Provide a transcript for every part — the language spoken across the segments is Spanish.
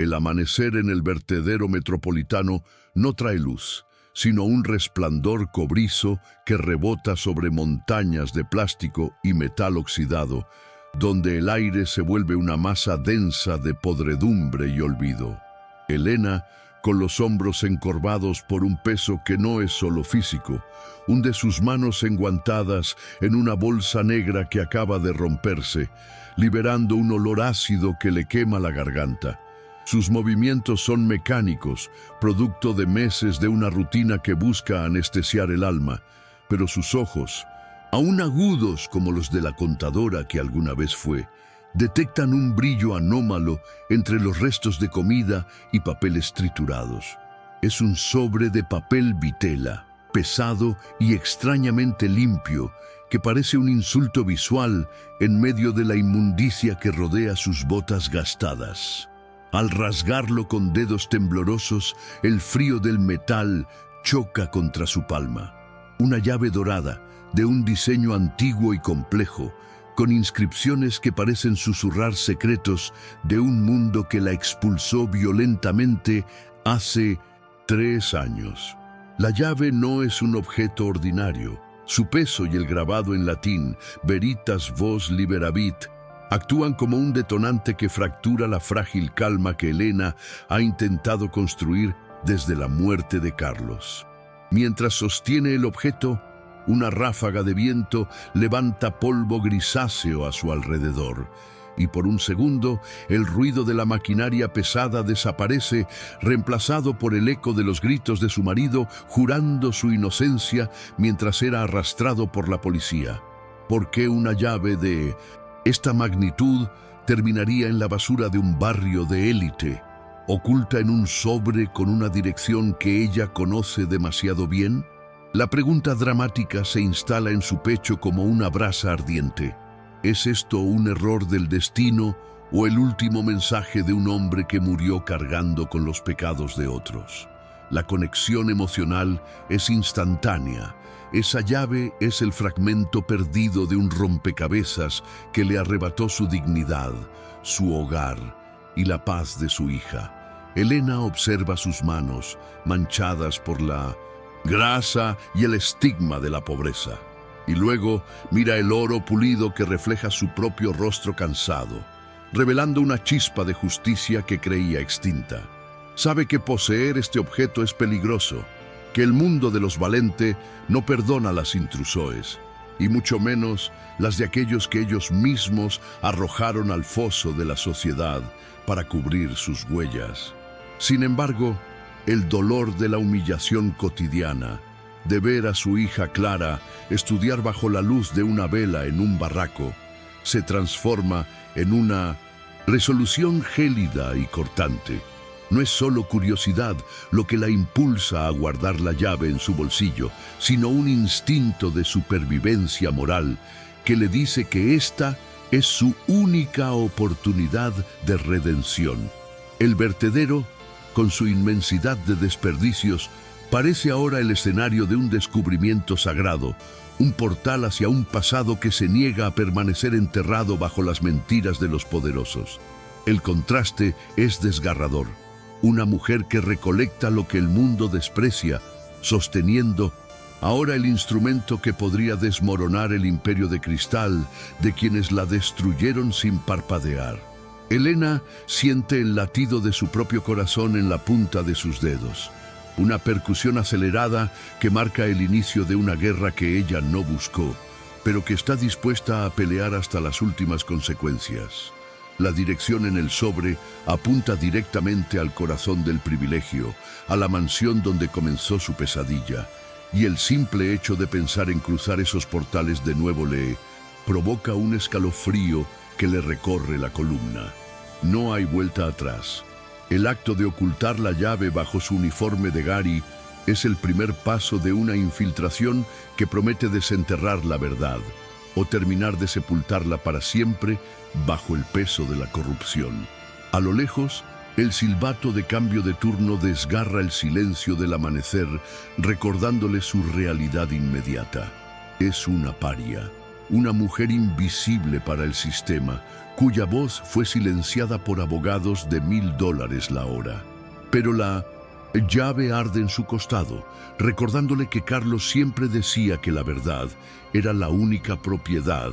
El amanecer en el vertedero metropolitano no trae luz, sino un resplandor cobrizo que rebota sobre montañas de plástico y metal oxidado, donde el aire se vuelve una masa densa de podredumbre y olvido. Elena, con los hombros encorvados por un peso que no es solo físico, hunde sus manos enguantadas en una bolsa negra que acaba de romperse, liberando un olor ácido que le quema la garganta. Sus movimientos son mecánicos, producto de meses de una rutina que busca anestesiar el alma, pero sus ojos, aún agudos como los de la contadora que alguna vez fue, detectan un brillo anómalo entre los restos de comida y papeles triturados. Es un sobre de papel vitela, pesado y extrañamente limpio, que parece un insulto visual en medio de la inmundicia que rodea sus botas gastadas. Al rasgarlo con dedos temblorosos, el frío del metal choca contra su palma. Una llave dorada, de un diseño antiguo y complejo, con inscripciones que parecen susurrar secretos de un mundo que la expulsó violentamente hace 3 años. La llave no es un objeto ordinario. Su peso y el grabado en latín, Veritas vos liberavit, actúan como un detonante que fractura la frágil calma que Elena ha intentado construir desde la muerte de Carlos. Mientras sostiene el objeto, una ráfaga de viento levanta polvo grisáceo a su alrededor, y por un segundo el ruido de la maquinaria pesada desaparece, reemplazado por el eco de los gritos de su marido jurando su inocencia mientras era arrastrado por la policía. ¿Por qué una llave de esta magnitud terminaría en la basura de un barrio de élite, oculta en un sobre con una dirección que ella conoce demasiado bien? La pregunta dramática se instala en su pecho como una brasa ardiente. ¿Es esto un error del destino o el último mensaje de un hombre que murió cargando con los pecados de otros? La conexión emocional es instantánea. Esa llave es el fragmento perdido de un rompecabezas que le arrebató su dignidad, su hogar y la paz de su hija. Elena observa sus manos, manchadas por la grasa y el estigma de la pobreza. Y luego mira el oro pulido que refleja su propio rostro cansado, revelando una chispa de justicia que creía extinta. Sabe que poseer este objeto es peligroso, que el mundo de los valentes no perdona las intrusiones, y mucho menos las de aquellos que ellos mismos arrojaron al foso de la sociedad para cubrir sus huellas. Sin embargo, el dolor de la humillación cotidiana, de ver a su hija Clara estudiar bajo la luz de una vela en un barraco, se transforma en una resolución gélida y cortante. No es solo curiosidad lo que la impulsa a guardar la llave en su bolsillo, sino un instinto de supervivencia moral que le dice que esta es su única oportunidad de redención. El vertedero, con su inmensidad de desperdicios, parece ahora el escenario de un descubrimiento sagrado, un portal hacia un pasado que se niega a permanecer enterrado bajo las mentiras de los poderosos. El contraste es desgarrador. Una mujer que recolecta lo que el mundo desprecia, sosteniendo ahora el instrumento que podría desmoronar el imperio de cristal de quienes la destruyeron sin parpadear. Elena siente el latido de su propio corazón en la punta de sus dedos, una percusión acelerada que marca el inicio de una guerra que ella no buscó, pero que está dispuesta a pelear hasta las últimas consecuencias. La dirección en el sobre apunta directamente al corazón del privilegio, a la mansión donde comenzó su pesadilla, y el simple hecho de pensar en cruzar esos portales de nuevo le provoca un escalofrío que le recorre la columna. No hay vuelta atrás. El acto de ocultar la llave bajo su uniforme de Gary es el primer paso de una infiltración que promete desenterrar la verdad o terminar de sepultarla para siempre bajo el peso de la corrupción. A lo lejos, el silbato de cambio de turno desgarra el silencio del amanecer, recordándole su realidad inmediata. Es una paria, una mujer invisible para el sistema, cuya voz fue silenciada por abogados de $1000 la hora. Pero la llave arde en su costado, recordándole que Carlos siempre decía que la verdad era la única propiedad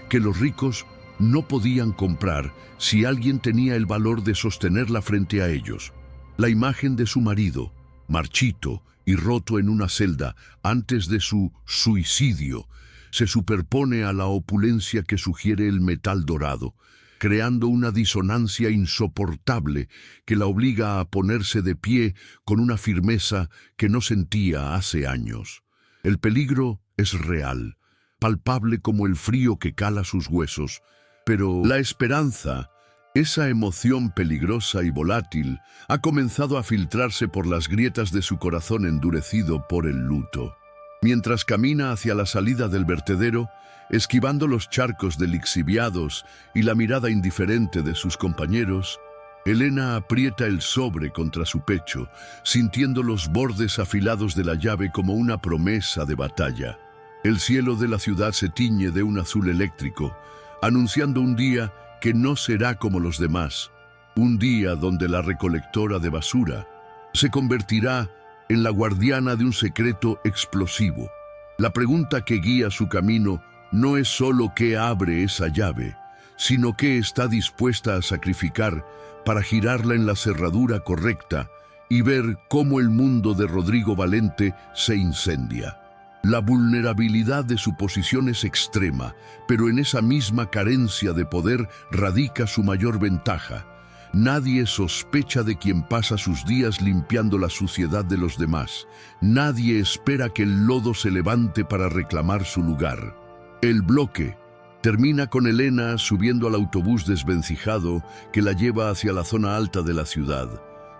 que los ricos no podían comprar si alguien tenía el valor de sostenerla frente a ellos. La imagen de su marido, marchito y roto en una celda antes de su suicidio, se superpone a la opulencia que sugiere el metal dorado, creando una disonancia insoportable que la obliga a ponerse de pie con una firmeza que no sentía hace años. El peligro es real, palpable como el frío que cala sus huesos, pero la esperanza, esa emoción peligrosa y volátil, ha comenzado a filtrarse por las grietas de su corazón endurecido por el luto. Mientras camina hacia la salida del vertedero, esquivando los charcos de lixiviados y la mirada indiferente de sus compañeros, Elena aprieta el sobre contra su pecho, sintiendo los bordes afilados de la llave como una promesa de batalla. El cielo de la ciudad se tiñe de un azul eléctrico, anunciando un día que no será como los demás, un día donde la recolectora de basura se convertirá en la guardiana de un secreto explosivo. La pregunta que guía su camino no es solo qué abre esa llave, sino qué está dispuesta a sacrificar para girarla en la cerradura correcta y ver cómo el mundo de Rodrigo Valente se incendia. La vulnerabilidad de su posición es extrema, pero en esa misma carencia de poder radica su mayor ventaja. Nadie sospecha de quien pasa sus días limpiando la suciedad de los demás. Nadie espera que el lodo se levante para reclamar su lugar. El bloque termina con Elena subiendo al autobús desvencijado que la lleva hacia la zona alta de la ciudad,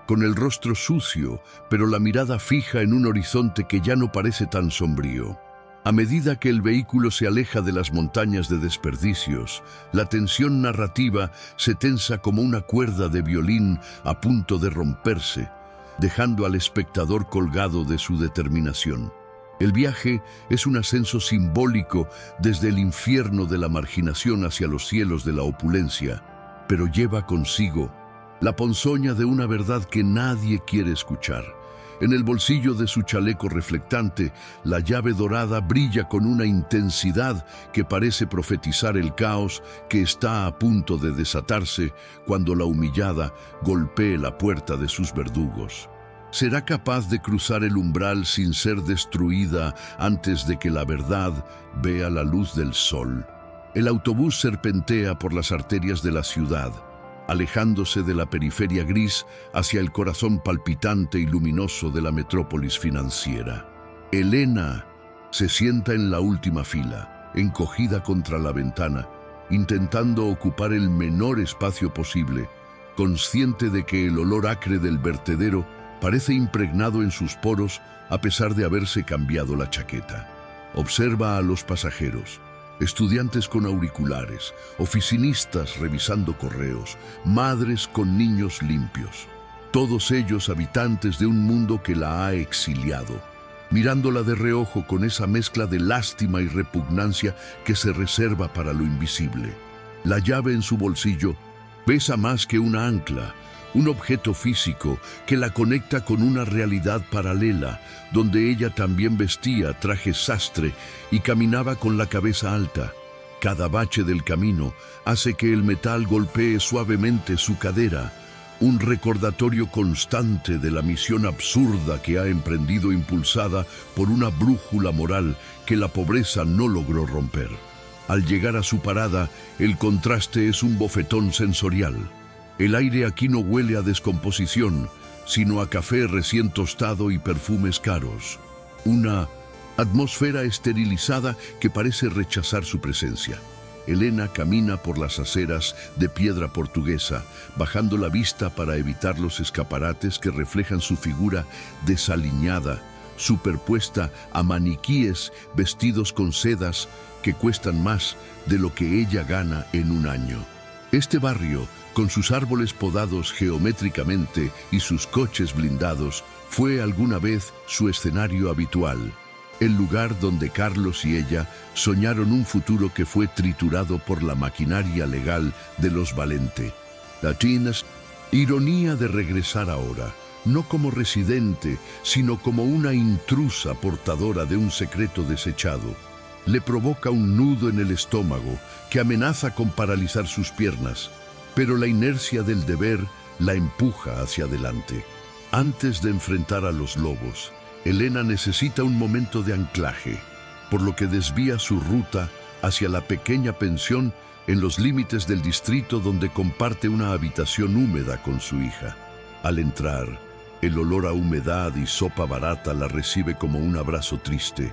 con el rostro sucio, pero la mirada fija en un horizonte que ya no parece tan sombrío. A medida que el vehículo se aleja de las montañas de desperdicios, la tensión narrativa se tensa como una cuerda de violín a punto de romperse, dejando al espectador colgado de su determinación. El viaje es un ascenso simbólico desde el infierno de la marginación hacia los cielos de la opulencia, pero lleva consigo la ponzoña de una verdad que nadie quiere escuchar. En el bolsillo de su chaleco reflectante, la llave dorada brilla con una intensidad que parece profetizar el caos que está a punto de desatarse cuando la humillada golpee la puerta de sus verdugos. ¿Será capaz de cruzar el umbral sin ser destruida antes de que la verdad vea la luz del sol? El autobús serpentea por las arterias de la ciudad, alejándose de la periferia gris hacia el corazón palpitante y luminoso de la metrópolis financiera. Elena se sienta en la última fila, encogida contra la ventana, intentando ocupar el menor espacio posible, consciente de que el olor acre del vertedero parece impregnado en sus poros a pesar de haberse cambiado la chaqueta. Observa a los pasajeros, estudiantes con auriculares, oficinistas revisando correos, madres con niños limpios. Todos ellos habitantes de un mundo que la ha exiliado, mirándola de reojo con esa mezcla de lástima y repugnancia que se reserva para lo invisible. La llave en su bolsillo pesa más que una ancla, un objeto físico que la conecta con una realidad paralela, donde ella también vestía traje sastre y caminaba con la cabeza alta. Cada bache del camino hace que el metal golpee suavemente su cadera, un recordatorio constante de la misión absurda que ha emprendido impulsada por una brújula moral que la pobreza no logró romper. Al llegar a su parada, el contraste es un bofetón sensorial. El aire aquí no huele a descomposición, sino a café recién tostado y perfumes caros. Una atmósfera esterilizada que parece rechazar su presencia. Elena camina por las aceras de piedra portuguesa, bajando la vista para evitar los escaparates que reflejan su figura desaliñada, superpuesta a maniquíes vestidos con sedas que cuestan más de lo que ella gana en un año. Este barrio, con sus árboles podados geométricamente y sus coches blindados, fue alguna vez su escenario habitual. el lugar donde Carlos y ella soñaron un futuro que fue triturado por la maquinaria legal de los Valente. Latinas, ironía de regresar ahora, no como residente, sino como una intrusa portadora de un secreto desechado. Le provoca un nudo en el estómago que amenaza con paralizar sus piernas, pero la inercia del deber la empuja hacia adelante. Antes de enfrentar a los lobos, Elena necesita un momento de anclaje, por lo que desvía su ruta hacia la pequeña pensión en los límites del distrito donde comparte una habitación húmeda con su hija. Al entrar, el olor a humedad y sopa barata la recibe como un abrazo triste.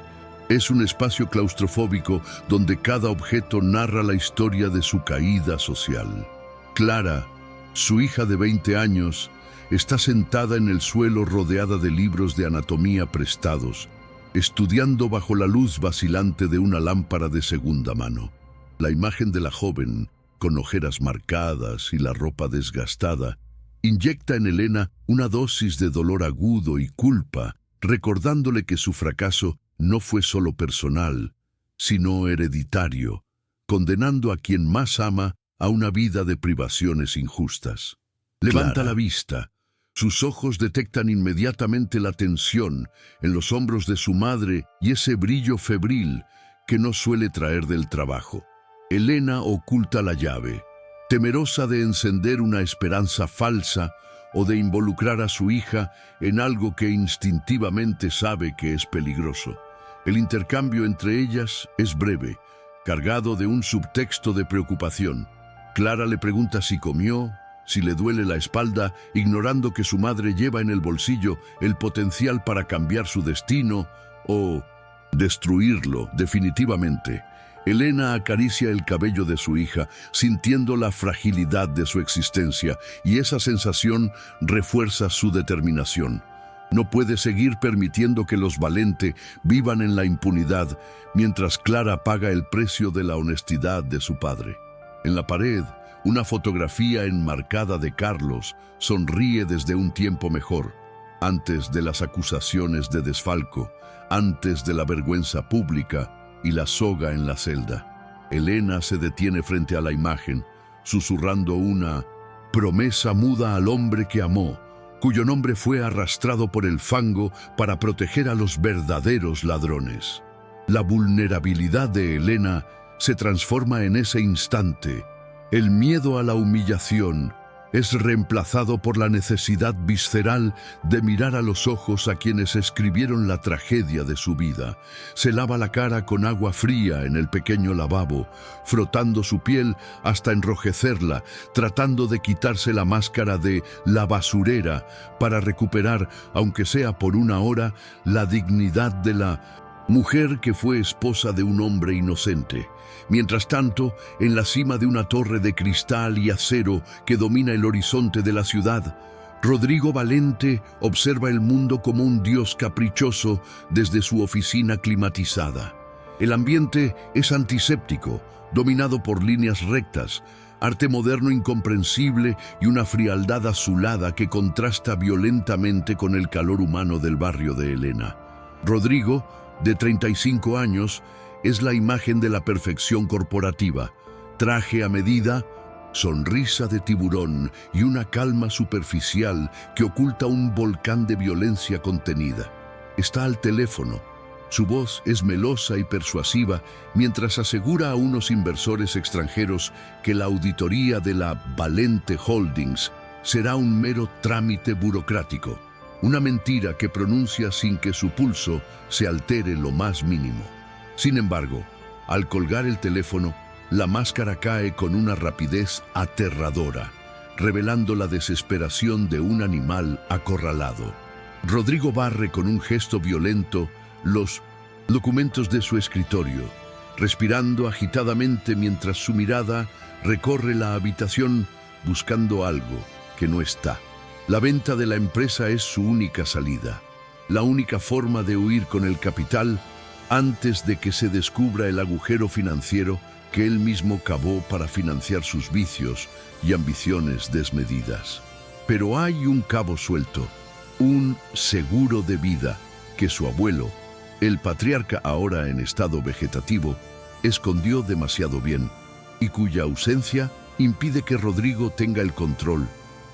Es un espacio claustrofóbico donde cada objeto narra la historia de su caída social. Clara, su hija de 20 años, está sentada en el suelo rodeada de libros de anatomía prestados, estudiando bajo la luz vacilante de una lámpara de segunda mano. La imagen de la joven, con ojeras marcadas y la ropa desgastada, inyecta en Elena una dosis de dolor agudo y culpa, recordándole que su fracaso no fue solo personal, sino hereditario, condenando a quien más ama a una vida de privaciones injustas. Levanta la vista. Sus ojos detectan inmediatamente la tensión en los hombros de su madre y ese brillo febril que no suele traer del trabajo. Elena oculta la llave, temerosa de encender una esperanza falsa o de involucrar a su hija en algo que instintivamente sabe que es peligroso. El intercambio entre ellas es breve, cargado de un subtexto de preocupación. Clara le pregunta si comió, si le duele la espalda, ignorando que su madre lleva en el bolsillo el potencial para cambiar su destino o destruirlo definitivamente. Elena acaricia el cabello de su hija, sintiendo la fragilidad de su existencia, y esa sensación refuerza su determinación. No puede seguir permitiendo que los Valente vivan en la impunidad, mientras Clara paga el precio de la honestidad de su padre. En la pared, una fotografía enmarcada de Carlos sonríe desde un tiempo mejor, antes de las acusaciones de desfalco, antes de la vergüenza pública y la soga en la celda. Elena se detiene frente a la imagen, susurrando una promesa muda al hombre que amó, cuyo nombre fue arrastrado por el fango para proteger a los verdaderos ladrones. La vulnerabilidad de Elena se transforma en ese instante. El miedo a la humillación es reemplazado por la necesidad visceral de mirar a los ojos a quienes escribieron la tragedia de su vida. Se lava la cara con agua fría en el pequeño lavabo, frotando su piel hasta enrojecerla, tratando de quitarse la máscara de la basurera para recuperar, aunque sea por una hora, la dignidad de la mujer que fue esposa de un hombre inocente. Mientras tanto, en la cima de una torre de cristal y acero que domina el horizonte de la ciudad, Rodrigo Valente observa el mundo como un dios caprichoso desde su oficina climatizada. El ambiente es antiséptico, dominado por líneas rectas, arte moderno incomprensible y una frialdad azulada que contrasta violentamente con el calor humano del barrio de Elena. Rodrigo, de 35 años, es la imagen de la perfección corporativa, traje a medida, sonrisa de tiburón y una calma superficial que oculta un volcán de violencia contenida. Está al teléfono. Su voz es melosa y persuasiva mientras asegura a unos inversores extranjeros que la auditoría de la Valente Holdings será un mero trámite burocrático, una mentira que pronuncia sin que su pulso se altere lo más mínimo. Sin embargo, al colgar el teléfono, la máscara cae con una rapidez aterradora, revelando la desesperación de un animal acorralado. Rodrigo barre con un gesto violento los documentos de su escritorio, respirando agitadamente mientras su mirada recorre la habitación buscando algo que no está. La venta de la empresa es su única salida, la única forma de huir con el capital antes de que se descubra el agujero financiero que él mismo cavó para financiar sus vicios y ambiciones desmedidas. Pero hay un cabo suelto, un seguro de vida que su abuelo, El patriarca, ahora en estado vegetativo, escondió demasiado bien y cuya ausencia impide que Rodrigo tenga el control,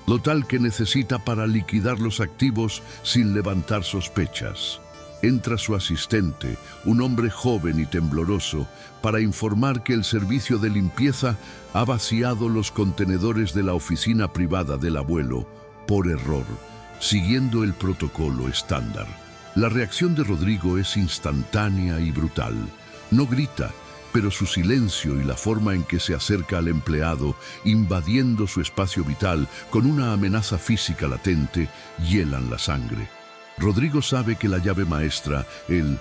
lo tal que necesita para liquidar los activos sin levantar sospechas. Entra su asistente, un hombre joven y tembloroso, para informar que el servicio de limpieza ha vaciado los contenedores de la oficina privada del abuelo por error, siguiendo el protocolo estándar. La reacción de Rodrigo es instantánea y brutal. No grita, pero su silencio y la forma en que se acerca al empleado, invadiendo su espacio vital con una amenaza física latente, hielan la sangre. Rodrigo sabe que la llave maestra, el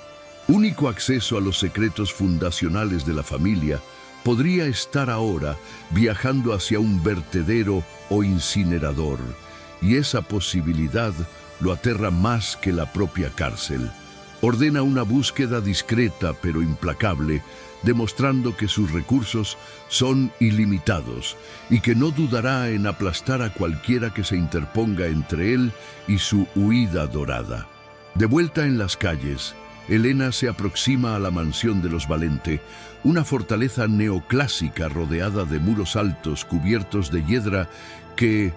único acceso a los secretos fundacionales de la familia, podría estar ahora viajando hacia un vertedero o incinerador, y esa posibilidad lo aterra más que la propia cárcel. Ordena una búsqueda discreta pero implacable, demostrando que sus recursos son ilimitados y que no dudará en aplastar a cualquiera que se interponga entre él y su huida dorada. De vuelta en las calles, Elena se aproxima a la mansión de los Valente, una fortaleza neoclásica rodeada de muros altos cubiertos de hiedra que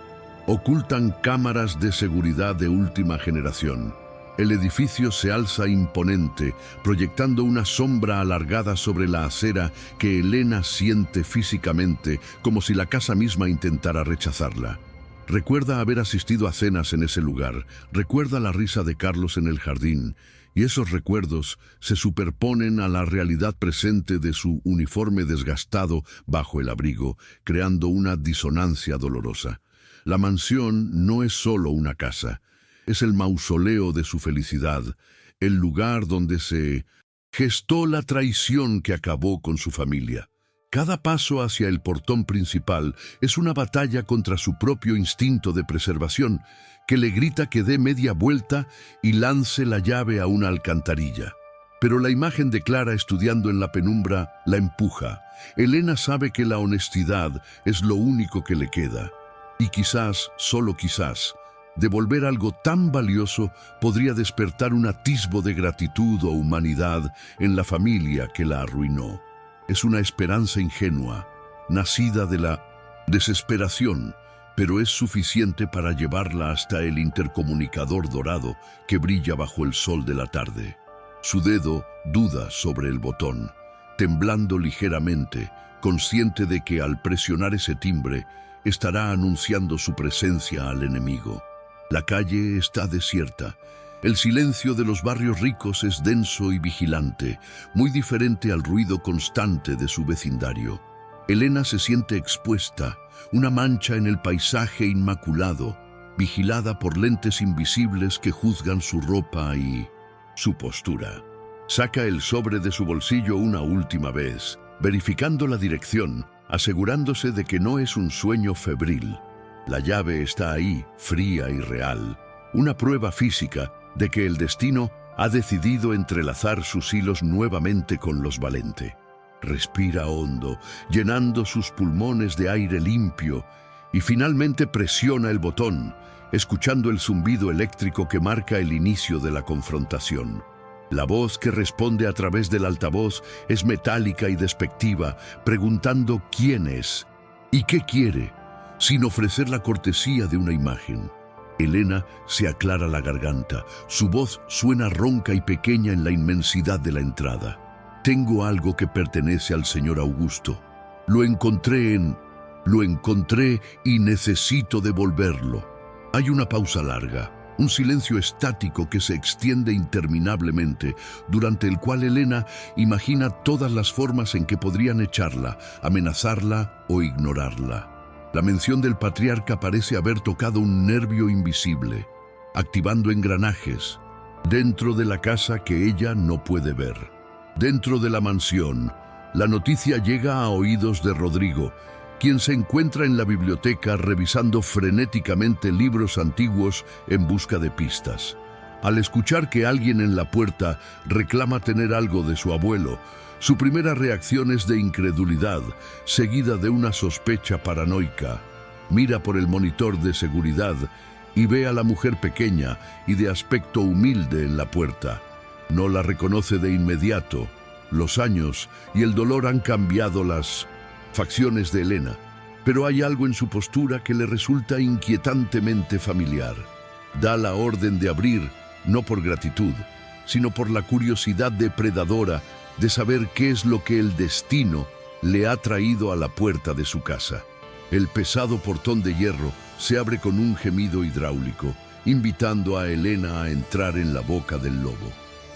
ocultan cámaras de seguridad de última generación. El edificio se alza imponente, proyectando una sombra alargada sobre la acera que Elena siente físicamente, como si la casa misma intentara rechazarla. Recuerda haber asistido a cenas en ese lugar, recuerda la risa de Carlos en el jardín, y esos recuerdos se superponen a la realidad presente de su uniforme desgastado bajo el abrigo, creando una disonancia dolorosa. La mansión no es solo una casa. Es el mausoleo de su felicidad, el lugar donde se gestó la traición que acabó con su familia. Cada paso hacia el portón principal es una batalla contra su propio instinto de preservación, que le grita que dé media vuelta y lance la llave a una alcantarilla. Pero la imagen de Clara estudiando en la penumbra la empuja. Elena sabe que la honestidad es lo único que le queda. Y quizás, solo quizás, devolver algo tan valioso podría despertar un atisbo de gratitud o humanidad en la familia que la arruinó. Es una esperanza ingenua, nacida de la desesperación, pero es suficiente para llevarla hasta el intercomunicador dorado que brilla bajo el sol de la tarde. Su dedo duda sobre el botón, temblando ligeramente, consciente de que al presionar ese timbre estará anunciando su presencia al enemigo. La calle está desierta. El silencio de los barrios ricos es denso y vigilante, muy diferente al ruido constante de su vecindario. Elena se siente expuesta, una mancha en el paisaje inmaculado, vigilada por lentes invisibles que juzgan su ropa y su postura. Saca el sobre de su bolsillo una última vez, verificando la dirección, asegurándose de que no es un sueño febril. La llave está ahí, fría y real, una prueba física de que el destino ha decidido entrelazar sus hilos nuevamente con los Valente. Respira hondo, llenando sus pulmones de aire limpio, y finalmente presiona el botón, escuchando el zumbido eléctrico que marca el inicio de la confrontación. La voz que responde a través del altavoz es metálica y despectiva, preguntando quién es y qué quiere, sin ofrecer la cortesía de una imagen. Elena se aclara la garganta, su voz suena ronca y pequeña en la inmensidad de la entrada. Tengo algo que pertenece al señor Augusto. Lo encontré y necesito devolverlo. Hay una pausa larga, un silencio estático que se extiende interminablemente, durante el cual Elena imagina todas las formas en que podrían echarla, amenazarla o ignorarla. La mención del patriarca parece haber tocado un nervio invisible, activando engranajes, dentro de la casa que ella no puede ver. Dentro de la mansión, la noticia llega a oídos de Rodrigo, quien se encuentra en la biblioteca revisando frenéticamente libros antiguos en busca de pistas. Al escuchar que alguien en la puerta reclama tener algo de su abuelo, su primera reacción es de incredulidad, seguida de una sospecha paranoica. Mira por el monitor de seguridad y ve a la mujer pequeña y de aspecto humilde en la puerta. No la reconoce de inmediato. Los años y el dolor han cambiado las facciones de Helena, pero hay algo en su postura que le resulta inquietantemente familiar. Da la orden de abrir, no por gratitud, sino por la curiosidad depredadora de saber qué es lo que el destino le ha traído a la puerta de su casa. El pesado portón de hierro se abre con un gemido hidráulico, invitando a Helena a entrar en la boca del lobo.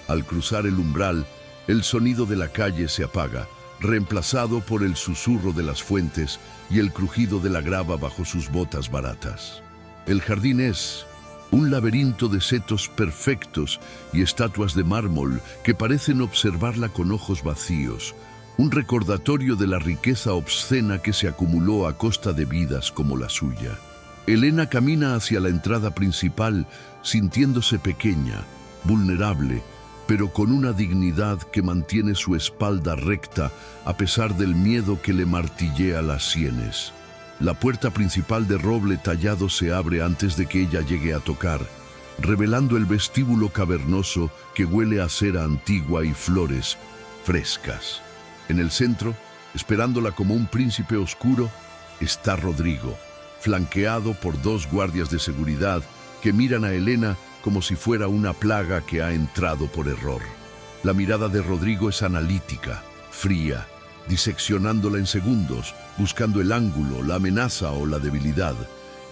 Al cruzar el umbral, el sonido de la calle se apaga, reemplazado por el susurro de las fuentes y el crujido de la grava bajo sus botas baratas. El jardín es un laberinto de setos perfectos y estatuas de mármol que parecen observarla con ojos vacíos, un recordatorio de la riqueza obscena que se acumuló a costa de vidas como la suya. Helena camina hacia la entrada principal, sintiéndose pequeña, vulnerable, pero con una dignidad que mantiene su espalda recta a pesar del miedo que le martillea las sienes. La puerta principal de roble tallado se abre antes de que ella llegue a tocar, revelando el vestíbulo cavernoso que huele a cera antigua y flores frescas. En el centro, esperándola como un príncipe oscuro, está Rodrigo, flanqueado por dos guardias de seguridad que miran a Helena como si fuera una plaga que ha entrado por error. La mirada de Rodrigo es analítica, fría, diseccionándola en segundos, buscando el ángulo, la amenaza o la debilidad.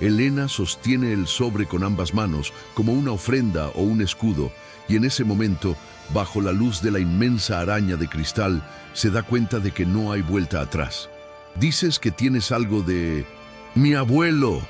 Helena sostiene el sobre con ambas manos como una ofrenda o un escudo, y en ese momento, bajo la luz de la inmensa araña de cristal, se da cuenta de que no hay vuelta atrás. «Dices que tienes algo de... ¡Mi abuelo!»,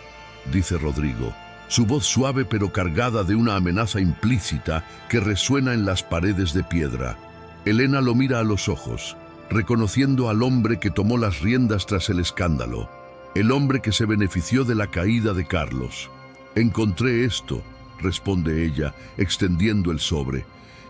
dice Rodrigo, su voz suave pero cargada de una amenaza implícita que resuena en las paredes de piedra. Helena lo mira a los ojos, reconociendo al hombre que tomó las riendas tras el escándalo, el hombre que se benefició de la caída de Carlos. «Encontré esto», responde ella, extendiendo el sobre,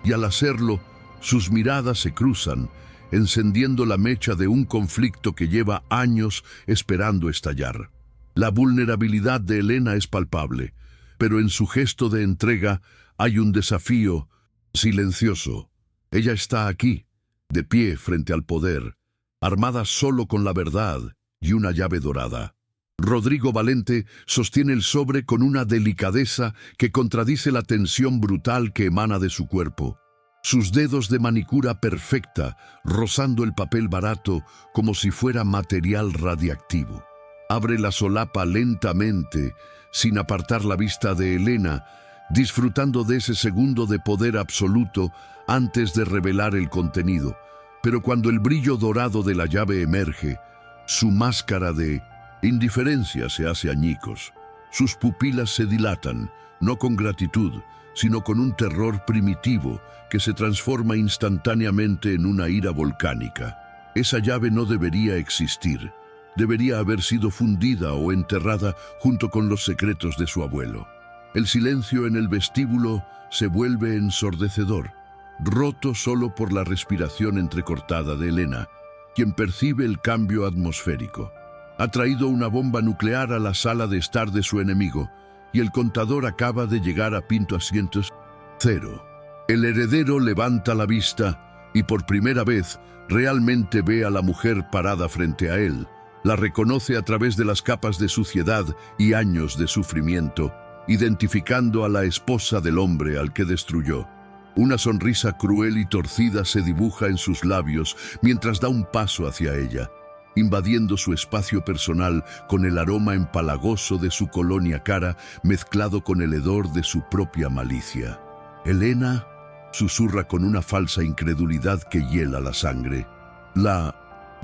y al hacerlo, sus miradas se cruzan, encendiendo la mecha de un conflicto que lleva años esperando estallar. La vulnerabilidad de Helena es palpable, pero en su gesto de entrega hay un desafío silencioso. Ella está aquí, de pie frente al poder, armada solo con la verdad y una llave dorada. Rodrigo Valente sostiene el sobre con una delicadeza que contradice la tensión brutal que emana de su cuerpo. Sus dedos de manicura perfecta, rozando el papel barato como si fuera material radiactivo. Abre la solapa lentamente, sin apartar la vista de Helena, disfrutando de ese segundo de poder absoluto antes de revelar el contenido. Pero cuando el brillo dorado de la llave emerge, su máscara de indiferencia se hace añicos. Sus pupilas se dilatan, no con gratitud, sino con un terror primitivo que se transforma instantáneamente en una ira volcánica. Esa llave no debería existir. Debería haber sido fundida o enterrada junto con los secretos de su abuelo. El silencio en el vestíbulo se vuelve ensordecedor, roto solo por la respiración entrecortada de Helena, quien percibe el cambio atmosférico. Ha traído una bomba nuclear a la sala de estar de su enemigo, y el contador acaba de llegar a Pinto Asientos 0. El heredero levanta la vista y por primera vez realmente ve a la mujer parada frente a él. La reconoce a través de las capas de suciedad y años de sufrimiento, identificando a la esposa del hombre al que destruyó. Una sonrisa cruel y torcida se dibuja en sus labios mientras da un paso hacia ella, invadiendo su espacio personal con el aroma empalagoso de su colonia cara mezclado con el hedor de su propia malicia. «Helena», susurra con una falsa incredulidad que hiela la sangre. «La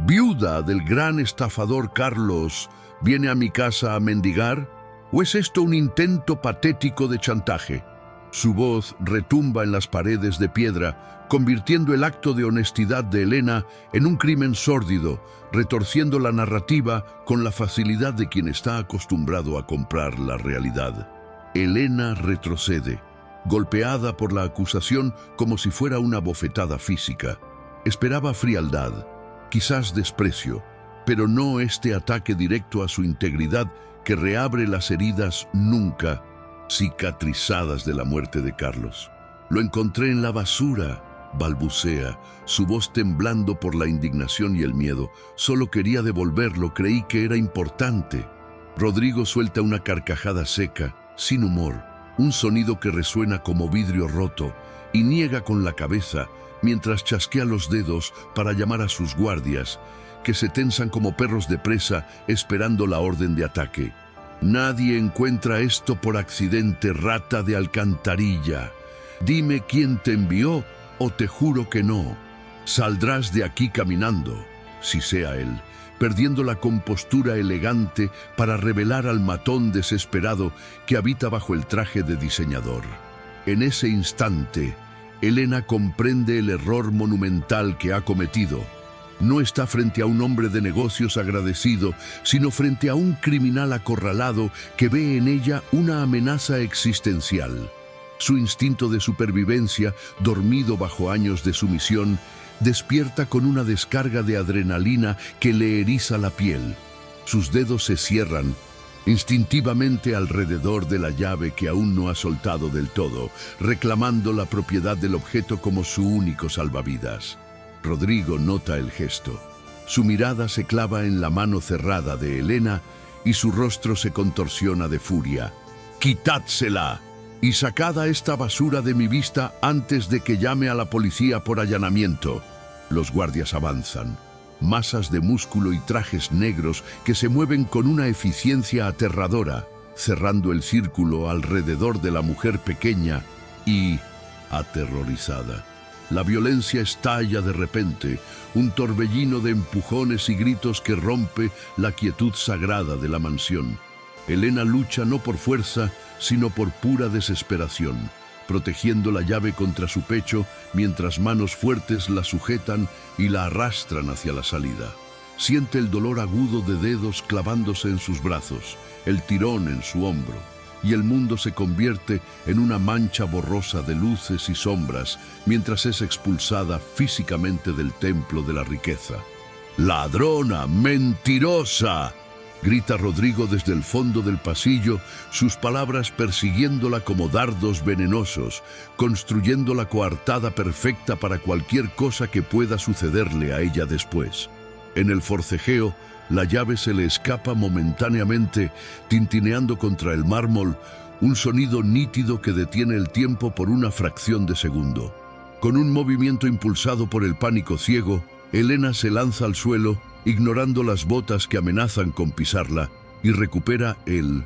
viuda del gran estafador Carlos viene a mi casa a mendigar? ¿O es esto un intento patético de chantaje?» Su voz retumba en las paredes de piedra, convirtiendo el acto de honestidad de Helena en un crimen sórdido, retorciendo la narrativa con la facilidad de quien está acostumbrado a comprar la realidad. Helena retrocede, golpeada por la acusación como si fuera una bofetada física. Esperaba frialdad, quizás desprecio, pero no este ataque directo a su integridad que reabre las heridas nunca cicatrizadas de la muerte de Carlos. Lo encontré en la basura, balbucea, su voz temblando por la indignación y el miedo. Solo quería devolverlo, creí que era importante. Rodrigo suelta una carcajada seca, sin humor, un sonido que resuena como vidrio roto, y niega con la cabeza mientras chasquea los dedos para llamar a sus guardias, que se tensan como perros de presa esperando la orden de ataque. Nadie encuentra esto por accidente, rata de alcantarilla. Dime quién te envió o te juro que no. Saldrás de aquí caminando, si sea él, perdiendo la compostura elegante para revelar al matón desesperado que habita bajo el traje de diseñador. En ese instante, Elena comprende el error monumental que ha cometido. No está frente a un hombre de negocios agradecido, sino frente a un criminal acorralado que ve en ella una amenaza existencial. Su instinto de supervivencia, dormido bajo años de sumisión, despierta con una descarga de adrenalina que le eriza la piel. Sus dedos se cierran instintivamente alrededor de la llave que aún no ha soltado del todo, reclamando la propiedad del objeto como su único salvavidas. Rodrigo nota el gesto. Su mirada se clava en la mano cerrada de Elena y su rostro se contorsiona de furia. ¡Quitádsela! Y sacad esta basura de mi vista antes de que llame a la policía por allanamiento. Los guardias avanzan. Masas de músculo y trajes negros que se mueven con una eficiencia aterradora, cerrando el círculo alrededor de la mujer pequeña y aterrorizada. La violencia estalla de repente, un torbellino de empujones y gritos que rompe la quietud sagrada de la mansión. Elena lucha no por fuerza, sino por pura desesperación, protegiendo la llave contra su pecho mientras manos fuertes la sujetan y la arrastran hacia la salida. Siente el dolor agudo de dedos clavándose en sus brazos, el tirón en su hombro, y el mundo se convierte en una mancha borrosa de luces y sombras mientras es expulsada físicamente del templo de la riqueza. ¡Ladrona! ¡Mentirosa!, grita Rodrigo desde el fondo del pasillo, sus palabras persiguiéndola como dardos venenosos, construyendo la coartada perfecta para cualquier cosa que pueda sucederle a ella después. En el forcejeo, la llave se le escapa momentáneamente, tintineando contra el mármol, un sonido nítido que detiene el tiempo por una fracción de segundo. Con un movimiento impulsado por el pánico ciego, Elena se lanza al suelo, ignorando las botas que amenazan con pisarla, y recupera el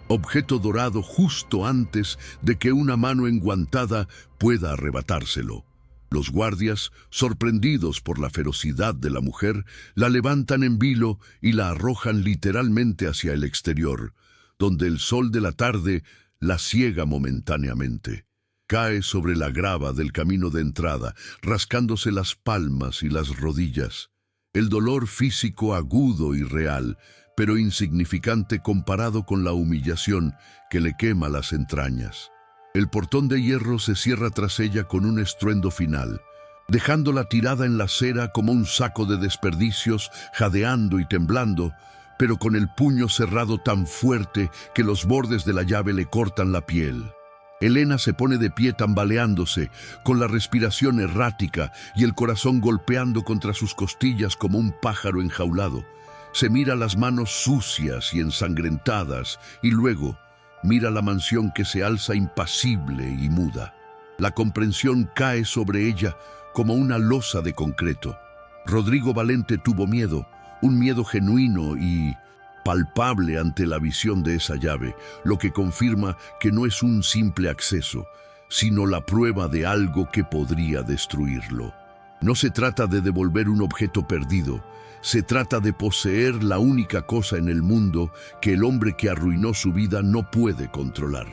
objeto dorado justo antes de que una mano enguantada pueda arrebatárselo. Los guardias, sorprendidos por la ferocidad de la mujer, la levantan en vilo y la arrojan literalmente hacia el exterior, donde el sol de la tarde la ciega momentáneamente. Cae sobre la grava del camino de entrada, rascándose las palmas y las rodillas. El dolor físico agudo y real, pero insignificante comparado con la humillación que le quema las entrañas. El portón de hierro se cierra tras ella con un estruendo final, dejándola tirada en la acera como un saco de desperdicios, jadeando y temblando, pero con el puño cerrado tan fuerte que los bordes de la llave le cortan la piel. Elena se pone de pie tambaleándose, con la respiración errática y el corazón golpeando contra sus costillas como un pájaro enjaulado. Se mira las manos sucias y ensangrentadas y luego mira la mansión que se alza impasible y muda. La comprensión cae sobre ella como una losa de concreto. Rodrigo Valente tuvo miedo, un miedo genuino y palpable ante la visión de esa llave, lo que confirma que no es un simple acceso, sino la prueba de algo que podría destruirlo. No se trata de devolver un objeto perdido, se trata de poseer la única cosa en el mundo que el hombre que arruinó su vida no puede controlar.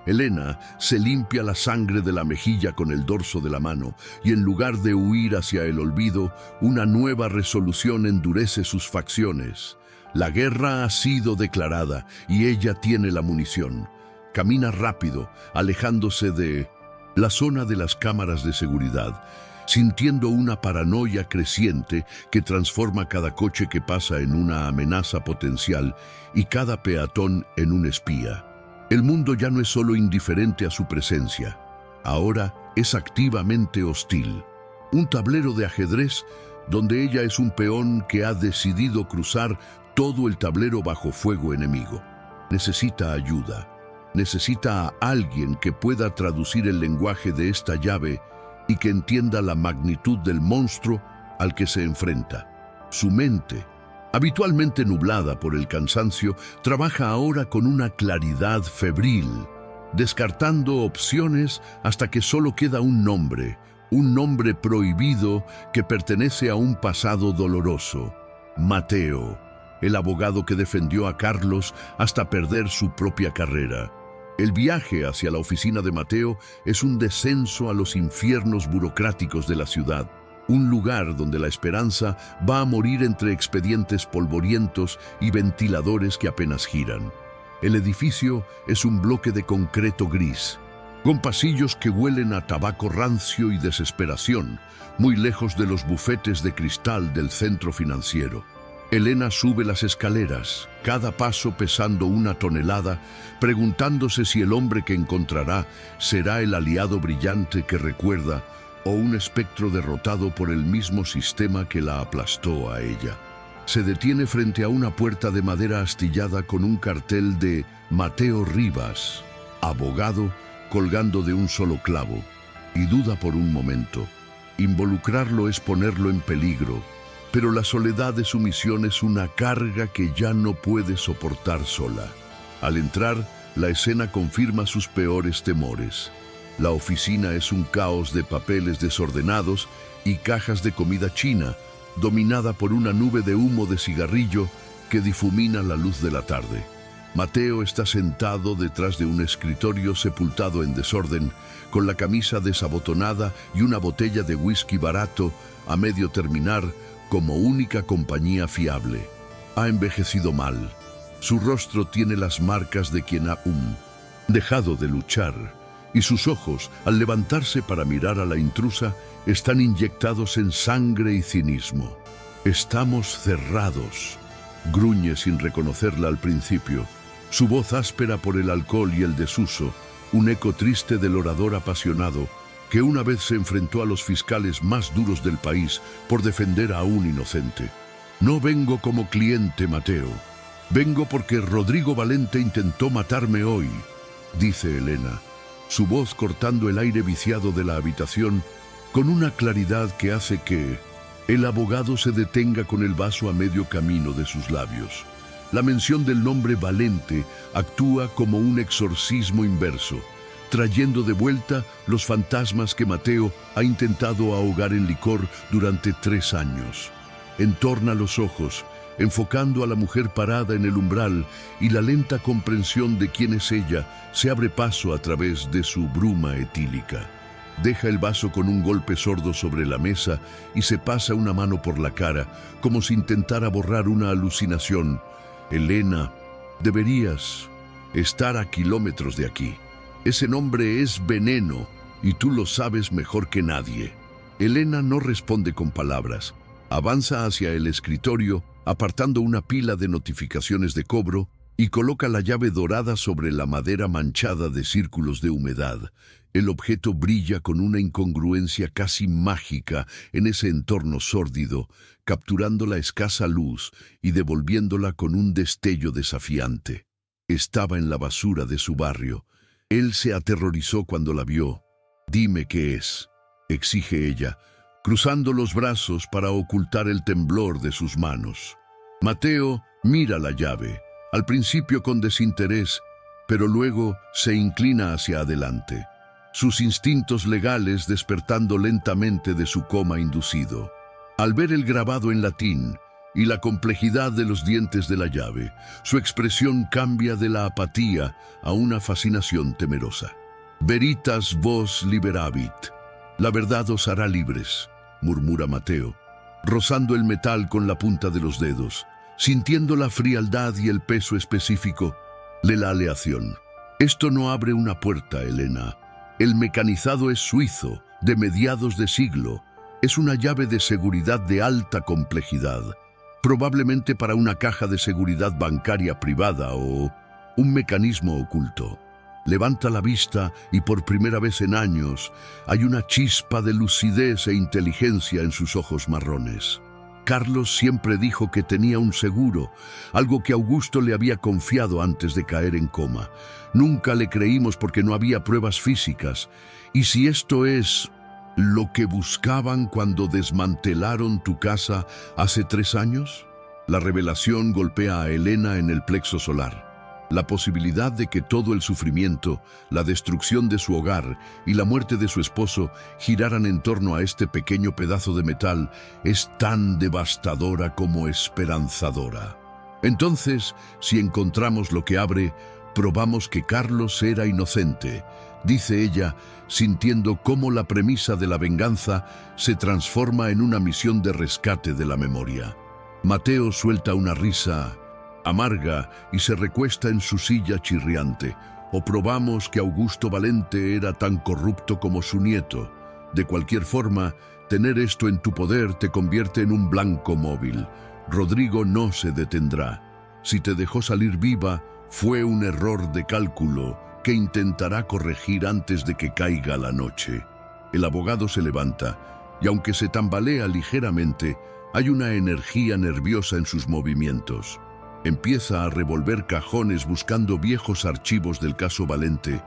Elena se limpia la sangre de la mejilla con el dorso de la mano y en lugar de huir hacia el olvido, una nueva resolución endurece sus facciones. La guerra ha sido declarada y ella tiene la munición. Camina rápido, alejándose de la zona de las cámaras de seguridad, sintiendo una paranoia creciente que transforma cada coche que pasa en una amenaza potencial y cada peatón en un espía. El mundo ya no es solo indiferente a su presencia. Ahora es activamente hostil. Un tablero de ajedrez donde ella es un peón que ha decidido cruzar todo el tablero bajo fuego enemigo. Necesita ayuda. Necesita a alguien que pueda traducir el lenguaje de esta llave y que entienda la magnitud del monstruo al que se enfrenta. Su mente, habitualmente nublada por el cansancio, trabaja ahora con una claridad febril, descartando opciones hasta que solo queda un nombre prohibido que pertenece a un pasado doloroso: Mateo, el abogado que defendió a Carlos hasta perder su propia carrera. El viaje hacia la oficina de Mateo es un descenso a los infiernos burocráticos de la ciudad, un lugar donde la esperanza va a morir entre expedientes polvorientos y ventiladores que apenas giran. El edificio es un bloque de concreto gris, con pasillos que huelen a tabaco rancio y desesperación, muy lejos de los bufetes de cristal del centro financiero. Elena sube las escaleras, cada paso pesando 1 tonelada, preguntándose si el hombre que encontrará será el aliado brillante que recuerda o un espectro derrotado por el mismo sistema que la aplastó a ella. Se detiene frente a una puerta de madera astillada con un cartel de Mateo Rivas, abogado, colgando de un solo clavo, y duda por un momento. Involucrarlo es ponerlo en peligro, pero la soledad de su misión es una carga que ya no puede soportar sola. Al entrar, la escena confirma sus peores temores. La oficina es un caos de papeles desordenados y cajas de comida china, dominada por una nube de humo de cigarrillo que difumina la luz de la tarde. Mateo está sentado detrás de un escritorio sepultado en desorden, con la camisa desabotonada y una botella de whisky barato a medio terminar como única compañía fiable. Ha envejecido mal. Su rostro tiene las marcas de quien ha dejado de luchar, y sus ojos, al levantarse para mirar a la intrusa, están inyectados en sangre y cinismo. «Estamos cerrados», gruñe sin reconocerla al principio. Su voz áspera por el alcohol y el desuso, un eco triste del orador apasionado que una vez se enfrentó a los fiscales más duros del país por defender a un inocente. «No vengo como cliente, Mateo. Vengo porque Rodrigo Valente intentó matarme hoy», dice Elena, su voz cortando el aire viciado de la habitación con una claridad que hace que el abogado se detenga con el vaso a medio camino de sus labios. La mención del nombre Valente actúa como un exorcismo inverso, trayendo de vuelta los fantasmas que Mateo ha intentado ahogar en licor durante 3 años. Entorna los ojos, enfocando a la mujer parada en el umbral, y la lenta comprensión de quién es ella se abre paso a través de su bruma etílica. Deja el vaso con un golpe sordo sobre la mesa y se pasa una mano por la cara, como si intentara borrar una alucinación. «Elena, deberías estar a kilómetros de aquí. Ese nombre es veneno y tú lo sabes mejor que nadie». Elena no responde con palabras. Avanza hacia el escritorio, apartando una pila de notificaciones de cobro, y coloca la llave dorada sobre la madera manchada de círculos de humedad. El objeto brilla con una incongruencia casi mágica en ese entorno sórdido, capturando la escasa luz y devolviéndola con un destello desafiante. Estaba en la basura de su barrio. Él se aterrorizó cuando la vio. «Dime qué es», exige ella, cruzando los brazos para ocultar el temblor de sus manos. Mateo mira la llave, al principio con desinterés, pero luego se inclina hacia adelante, sus instintos legales despertando lentamente de su coma inducido. Al ver el grabado en latín y la complejidad de los dientes de la llave, su expresión cambia de la apatía a una fascinación temerosa. «Veritas vos liberavit», «La verdad os hará libres», murmura Mateo, rozando el metal con la punta de los dedos, sintiendo la frialdad y el peso específico de la aleación. «Esto no abre una puerta, Elena. El mecanizado es suizo, de mediados de siglo. Es una llave de seguridad de alta complejidad, probablemente para una caja de seguridad bancaria privada o un mecanismo oculto». Levanta la vista y por primera vez en años hay una chispa de lucidez e inteligencia en sus ojos marrones. Carlos siempre dijo que tenía un seguro, algo que Augusto le había confiado antes de caer en coma. Nunca le creímos porque no había pruebas físicas. ¿Y si esto es lo que buscaban cuando desmantelaron tu casa hace 3 años? La revelación golpea a Elena en el plexo solar. La posibilidad de que todo el sufrimiento, la destrucción de su hogar y la muerte de su esposo giraran en torno a este pequeño pedazo de metal es tan devastadora como esperanzadora. Entonces, si encontramos lo que abre, probamos que Carlos era inocente, dice ella, sintiendo cómo la premisa de la venganza se transforma en una misión de rescate de la memoria. Mateo suelta una risa amarga y se recuesta en su silla chirriante. O probamos que Augusto Valente era tan corrupto como su nieto. De cualquier forma, tener esto en tu poder te convierte en un blanco móvil. Rodrigo no se detendrá. Si te dejó salir viva, fue un error de cálculo que intentará corregir antes de que caiga la noche. El abogado se levanta y aunque se tambalea ligeramente, hay una energía nerviosa en sus movimientos. Empieza a revolver cajones buscando viejos archivos del caso Valente,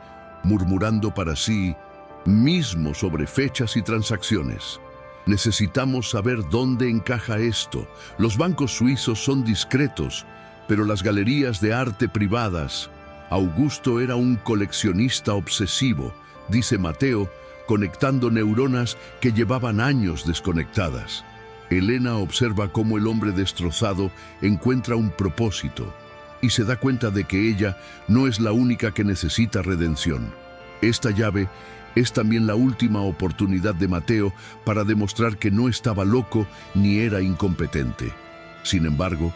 murmurando para sí mismo sobre fechas y transacciones. Necesitamos saber dónde encaja esto. Los bancos suizos son discretos, pero las galerías de arte privadas. Augusto era un coleccionista obsesivo, dice Mateo, conectando neuronas que llevaban años desconectadas. Elena observa cómo el hombre destrozado encuentra un propósito y se da cuenta de que ella no es la única que necesita redención. Esta llave es también la última oportunidad de Mateo para demostrar que no estaba loco ni era incompetente. Sin embargo,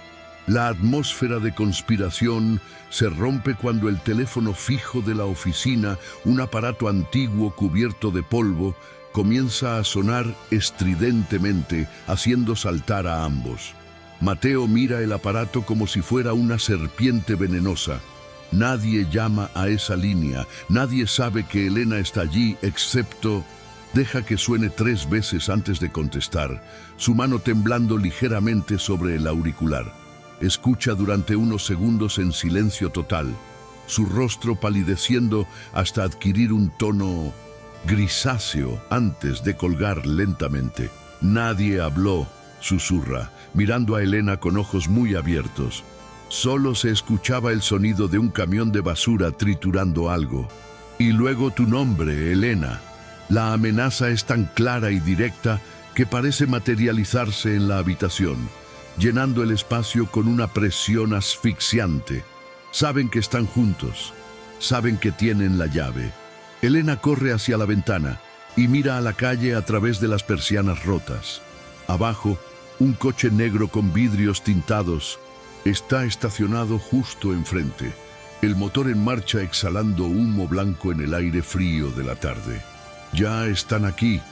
la atmósfera de conspiración se rompe cuando el teléfono fijo de la oficina, un aparato antiguo cubierto de polvo, comienza a sonar estridentemente, haciendo saltar a ambos. Mateo mira el aparato como si fuera una serpiente venenosa. Nadie llama a esa línea, nadie sabe que Elena está allí, excepto... Deja que suene 3 veces antes de contestar, su mano temblando ligeramente sobre el auricular. Escucha durante unos segundos en silencio total, su rostro palideciendo hasta adquirir un tono grisáceo antes de colgar lentamente. Nadie habló, susurra, mirando a Elena con ojos muy abiertos. Solo se escuchaba el sonido de un camión de basura triturando algo. Y luego tu nombre, Elena. La amenaza es tan clara y directa que parece materializarse en la habitación, llenando el espacio con una presión asfixiante. Saben que están juntos, saben que tienen la llave. Elena corre hacia la ventana y mira a la calle a través de las persianas rotas. Abajo, un coche negro con vidrios tintados está estacionado justo enfrente, el motor en marcha exhalando humo blanco en el aire frío de la tarde. Ya están aquí,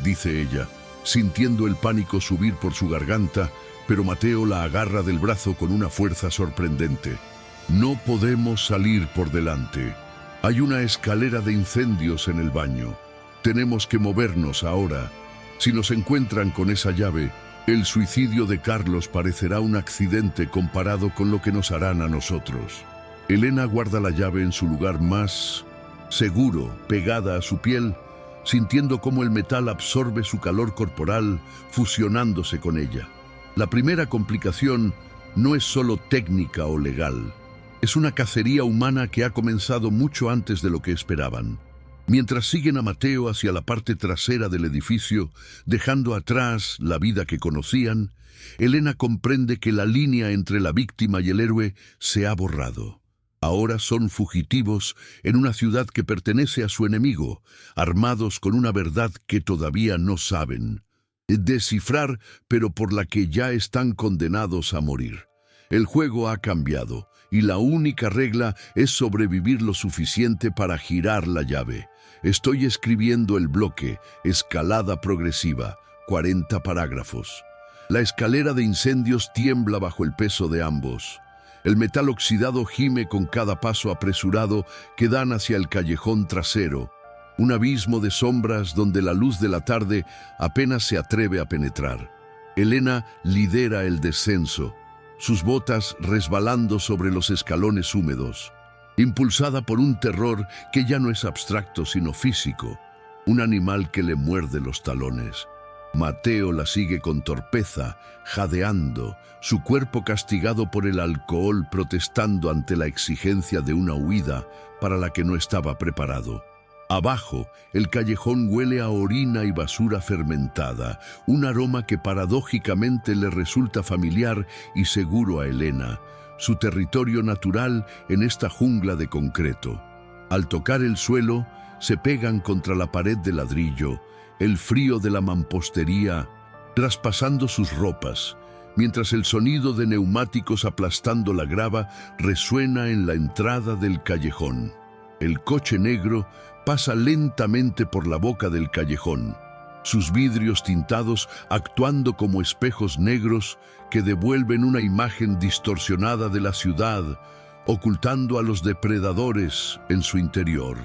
dice ella, sintiendo el pánico subir por su garganta, pero Mateo la agarra del brazo con una fuerza sorprendente. No podemos salir por delante. Hay una escalera de incendios en el baño. Tenemos que movernos ahora. Si nos encuentran con esa llave, el suicidio de Carlos parecerá un accidente comparado con lo que nos harán a nosotros. Elena guarda la llave en su lugar más seguro, pegada a su piel, sintiendo cómo el metal absorbe su calor corporal, fusionándose con ella. La primera complicación no es solo técnica o legal. Es una cacería humana que ha comenzado mucho antes de lo que esperaban. Mientras siguen a Mateo hacia la parte trasera del edificio, dejando atrás la vida que conocían, Elena comprende que la línea entre la víctima y el héroe se ha borrado. Ahora son fugitivos en una ciudad que pertenece a su enemigo, armados con una verdad que todavía no saben descifrar, pero por la que ya están condenados a morir. El juego ha cambiado, y la única regla es sobrevivir lo suficiente para girar la llave. Estoy escribiendo el bloque, escalada progresiva, 40 parágrafos. La escalera de incendios tiembla bajo el peso de ambos. El metal oxidado gime con cada paso apresurado que dan hacia el callejón trasero, un abismo de sombras donde la luz de la tarde apenas se atreve a penetrar. Elena lidera el descenso, sus botas resbalando sobre los escalones húmedos, impulsada por un terror que ya no es abstracto sino físico, un animal que le muerde los talones. Mateo la sigue con torpeza, jadeando, su cuerpo castigado por el alcohol, protestando ante la exigencia de una huida para la que no estaba preparado. Abajo, el callejón huele a orina y basura fermentada, un aroma que paradójicamente le resulta familiar y seguro a Elena, su territorio natural en esta jungla de concreto. Al tocar el suelo, se pegan contra la pared de ladrillo, el frío de la mampostería traspasando sus ropas, mientras el sonido de neumáticos aplastando la grava resuena en la entrada del callejón. El coche negro pasa lentamente por la boca del callejón, sus vidrios tintados actuando como espejos negros que devuelven una imagen distorsionada de la ciudad, ocultando a los depredadores en su interior.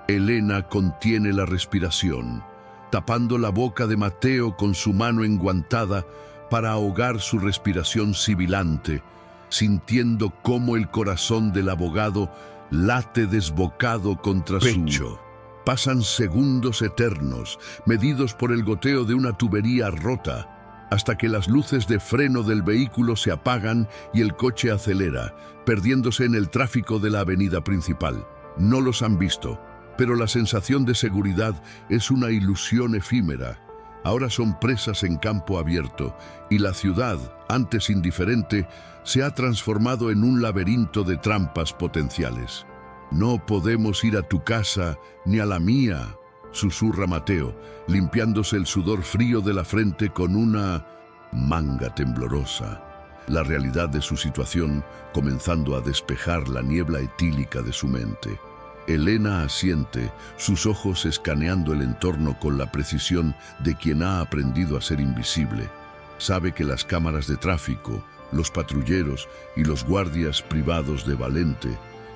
Elena contiene la respiración, tapando la boca de Mateo con su mano enguantada para ahogar su respiración sibilante, sintiendo cómo el corazón del abogado late desbocado contra su pecho. Pasan segundos eternos, medidos por el goteo de una tubería rota, hasta que las luces de freno del vehículo se apagan y el coche acelera, perdiéndose en el tráfico de la avenida principal. No los han visto, pero la sensación de seguridad es una ilusión efímera. Ahora son presas en campo abierto, y la ciudad, antes indiferente, se ha transformado en un laberinto de trampas potenciales. «No podemos ir a tu casa ni a la mía», susurra Mateo, limpiándose el sudor frío de la frente con una manga temblorosa. La realidad de su situación comenzando a despejar la niebla etílica de su mente. Elena asiente, sus ojos escaneando el entorno con la precisión de quien ha aprendido a ser invisible. Sabe que las cámaras de tráfico, los patrulleros y los guardias privados de Valente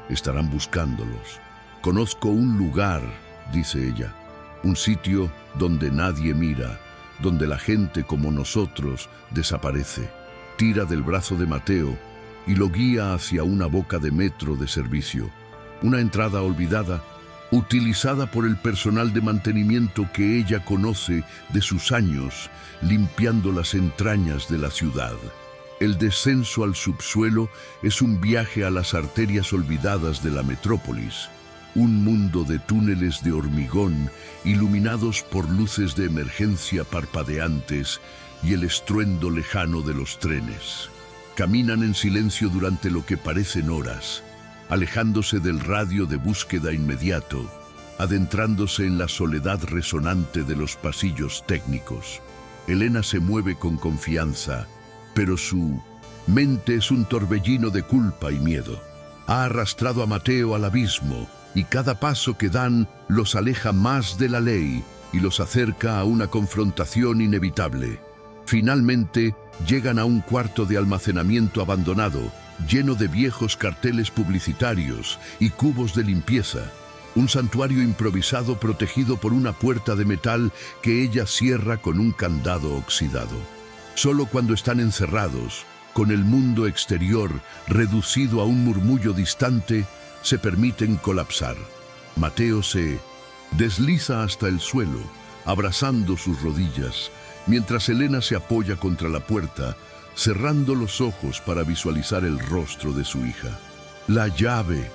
estarán buscándolos. «Conozco un lugar», dice ella, «un sitio donde nadie mira, donde la gente como nosotros desaparece». Tira del brazo de Mateo y lo guía hacia una boca de metro de servicio, una entrada olvidada, utilizada por el personal de mantenimiento que ella conoce de sus años limpiando las entrañas de la ciudad. El descenso al subsuelo es un viaje a las arterias olvidadas de la metrópolis, un mundo de túneles de hormigón iluminados por luces de emergencia parpadeantes y el estruendo lejano de los trenes. Caminan en silencio durante lo que parecen horas, alejándose del radio de búsqueda inmediato, adentrándose en la soledad resonante de los pasillos técnicos. Elena se mueve con confianza, pero su mente es un torbellino de culpa y miedo. Ha arrastrado a Mateo al abismo y cada paso que dan los aleja más de la ley y los acerca a una confrontación inevitable. Finalmente, llegan a un cuarto de almacenamiento abandonado, lleno de viejos carteles publicitarios y cubos de limpieza. Un santuario improvisado protegido por una puerta de metal que ella cierra con un candado oxidado. Solo cuando están encerrados, con el mundo exterior reducido a un murmullo distante, se permiten colapsar. Mateo se desliza hasta el suelo, abrazando sus rodillas, mientras Elena se apoya contra la puerta, cerrando los ojos para visualizar el rostro de su hija. «La llave»,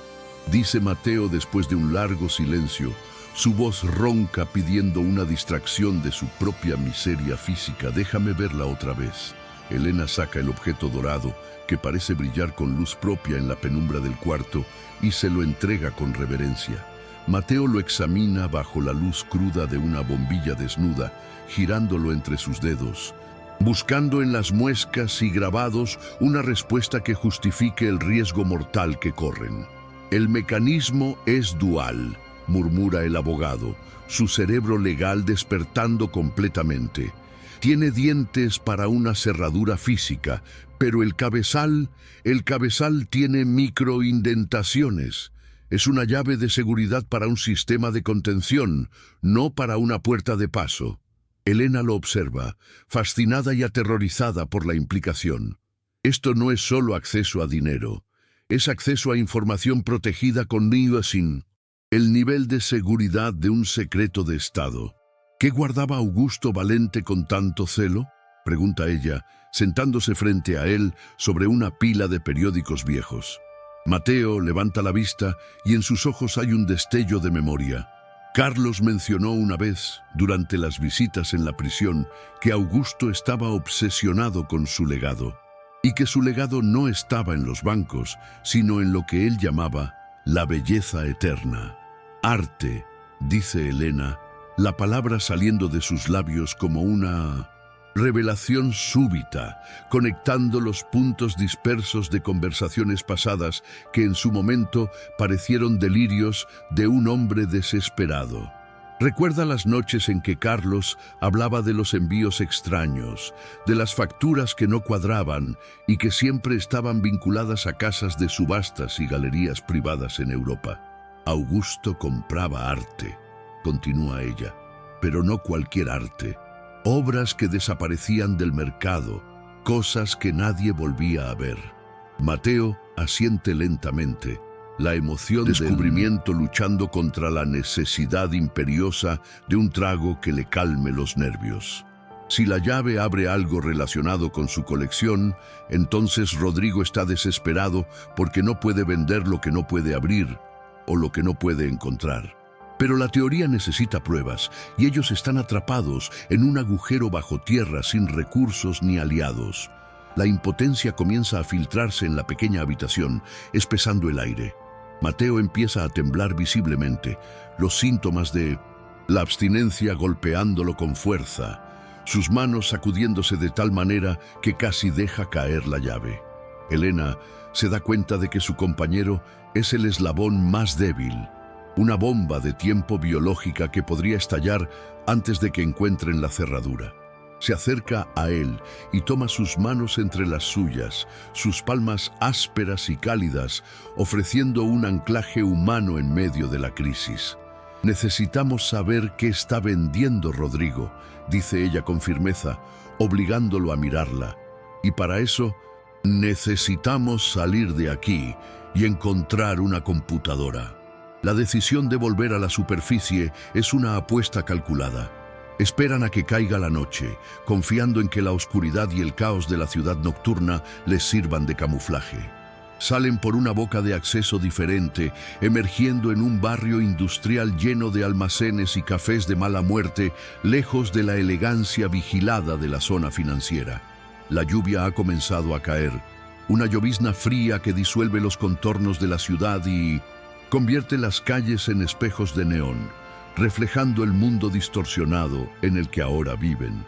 dice Mateo después de un largo silencio, su voz ronca pidiendo una distracción de su propia miseria física. «Déjame verla otra vez». Elena saca el objeto dorado, que parece brillar con luz propia en la penumbra del cuarto, y se lo entrega con reverencia. Mateo lo examina bajo la luz cruda de una bombilla desnuda, girándolo entre sus dedos, buscando en las muescas y grabados una respuesta que justifique el riesgo mortal que corren. «El mecanismo es dual», murmura el abogado, su cerebro legal despertando completamente. Tiene dientes para una cerradura física, pero el cabezal tiene microindentaciones. Es una llave de seguridad para un sistema de contención, no para una puerta de paso. Elena lo observa, fascinada y aterrorizada por la implicación. Esto no es solo acceso a dinero, es acceso a información protegida con NIOSIN, el nivel de seguridad de un secreto de Estado. ¿Qué guardaba Augusto Valente con tanto celo?, pregunta ella, sentándose frente a él sobre una pila de periódicos viejos. Mateo levanta la vista y en sus ojos hay un destello de memoria. Carlos mencionó una vez, durante las visitas en la prisión, que Augusto estaba obsesionado con su legado, y que su legado no estaba en los bancos, sino en lo que él llamaba la belleza eterna. Arte, dice Elena, la palabra saliendo de sus labios como una revelación súbita, conectando los puntos dispersos de conversaciones pasadas que en su momento parecieron delirios de un hombre desesperado. Recuerda las noches en que Carlos hablaba de los envíos extraños, de las facturas que no cuadraban y que siempre estaban vinculadas a casas de subastas y galerías privadas en Europa. Augusto compraba arte, continúa ella, pero no cualquier arte. Obras que desaparecían del mercado, cosas que nadie volvía a ver. Mateo asiente lentamente, la emoción del descubrimiento luchando contra la necesidad imperiosa de un trago que le calme los nervios. Si la llave abre algo relacionado con su colección, entonces Rodrigo está desesperado porque no puede vender lo que no puede abrir o lo que no puede encontrar. Pero la teoría necesita pruebas, y ellos están atrapados en un agujero bajo tierra sin recursos ni aliados. La impotencia comienza a filtrarse en la pequeña habitación, espesando el aire. Mateo empieza a temblar visiblemente, los síntomas de la abstinencia golpeándolo con fuerza, sus manos sacudiéndose de tal manera que casi deja caer la llave. Elena se da cuenta de que su compañero es el eslabón más débil, una bomba de tiempo biológica que podría estallar antes de que encuentren la cerradura. Se acerca a él y toma sus manos entre las suyas, sus palmas ásperas y cálidas, ofreciendo un anclaje humano en medio de la crisis. Necesitamos saber qué está vendiendo Rodrigo, dice ella con firmeza, obligándolo a mirarla. Y para eso, necesitamos salir de aquí y encontrar una computadora. La decisión de volver a la superficie es una apuesta calculada. Esperan a que caiga la noche, confiando en que la oscuridad y el caos de la ciudad nocturna les sirvan de camuflaje. Salen por una boca de acceso diferente, emergiendo en un barrio industrial lleno de almacenes y cafés de mala muerte, lejos de la elegancia vigilada de la zona financiera. La lluvia ha comenzado a caer, una llovizna fría que disuelve los contornos de la ciudad y convierte las calles en espejos de neón, reflejando el mundo distorsionado en el que ahora viven.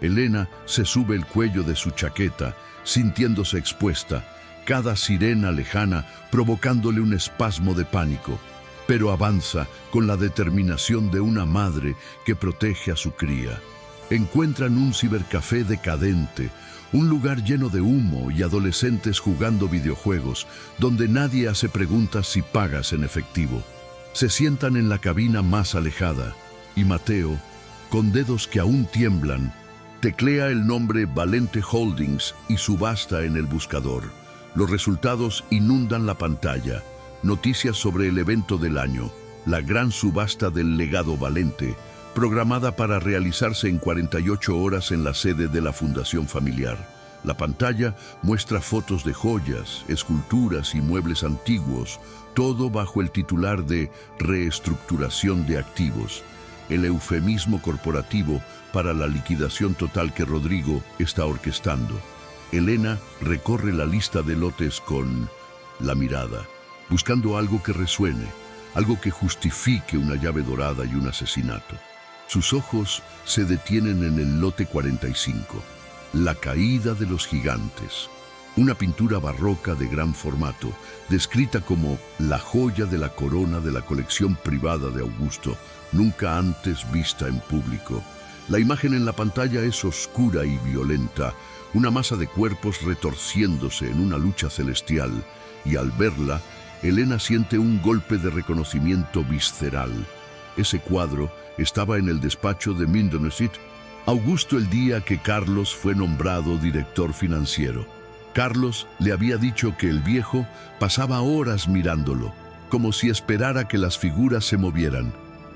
Elena se sube el cuello de su chaqueta, sintiéndose expuesta, cada sirena lejana provocándole un espasmo de pánico, pero avanza con la determinación de una madre que protege a su cría. Encuentran un cibercafé decadente, un lugar lleno de humo y adolescentes jugando videojuegos, donde nadie hace preguntas si pagas en efectivo. Se sientan en la cabina más alejada, y Mateo, con dedos que aún tiemblan, teclea el nombre Valente Holdings y subasta en el buscador. Los resultados inundan la pantalla. Noticias sobre el evento del año, la gran subasta del legado Valente, programada para realizarse en 48 horas en la sede de la Fundación Familiar. La pantalla muestra fotos de joyas, esculturas y muebles antiguos, todo bajo el titular de reestructuración de activos, el eufemismo corporativo para la liquidación total que Rodrigo está orquestando. Elena recorre la lista de lotes con la mirada, buscando algo que resuene, algo que justifique una llave dorada y un asesinato. Sus ojos se detienen en el lote 45, La caída de los gigantes, una pintura barroca de gran formato, descrita como la joya de la corona de la colección privada de Augusto, nunca antes vista en público. La imagen en la pantalla es oscura y violenta, una masa de cuerpos retorciéndose en una lucha celestial, y al verla, Elena siente un golpe de reconocimiento visceral. Ese cuadro estaba en el despacho de Mindonecit, Augusto, el día que Carlos fue nombrado director financiero. Carlos le había dicho que el viejo pasaba horas mirándolo, como si esperara que las figuras se movieran.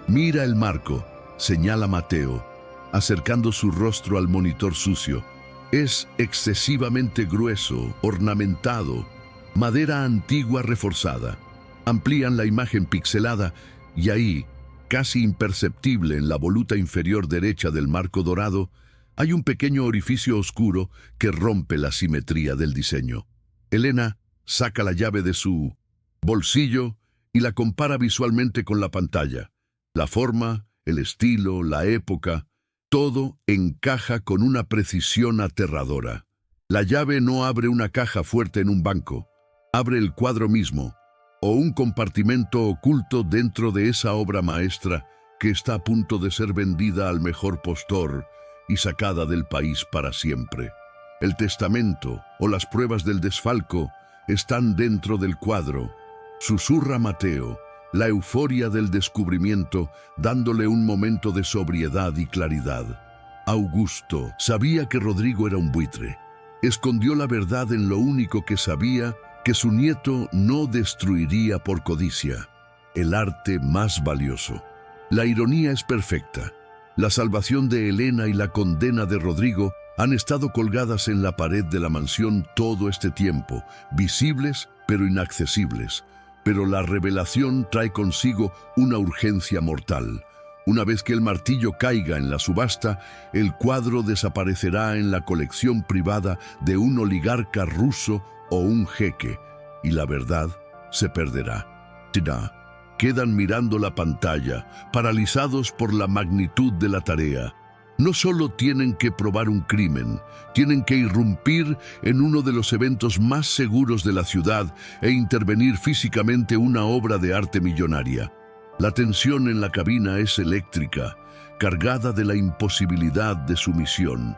«Mira el marco», señala Mateo, acercando su rostro al monitor sucio. Es excesivamente grueso, ornamentado, madera antigua reforzada. Amplían la imagen pixelada y ahí, casi imperceptible en la voluta inferior derecha del marco dorado, hay un pequeño orificio oscuro que rompe la simetría del diseño. Elena saca la llave de su bolsillo y la compara visualmente con la pantalla. La forma, el estilo, la época, todo encaja con una precisión aterradora. La llave no abre una caja fuerte en un banco, abre el cuadro mismo, o un compartimento oculto dentro de esa obra maestra que está a punto de ser vendida al mejor postor y sacada del país para siempre. El testamento o las pruebas del desfalco están dentro del cuadro. Susurra Mateo, la euforia del descubrimiento dándole un momento de sobriedad y claridad. Augusto sabía que Rodrigo era un buitre. Escondió la verdad en lo único que sabía, que su nieto no destruiría por codicia, el arte más valioso. La ironía es perfecta. La salvación de Elena y la condena de Rodrigo han estado colgadas en la pared de la mansión todo este tiempo, visibles pero inaccesibles. Pero la revelación trae consigo una urgencia mortal. Una vez que el martillo caiga en la subasta, el cuadro desaparecerá en la colección privada de un oligarca ruso o un jeque, y la verdad se perderá. Quedan mirando la pantalla, paralizados por la magnitud de la tarea. No solo tienen que probar un crimen, tienen que irrumpir en uno de los eventos más seguros de la ciudad e intervenir físicamente una obra de arte millonaria. La tensión en la cabina es eléctrica, cargada de la imposibilidad de su misión.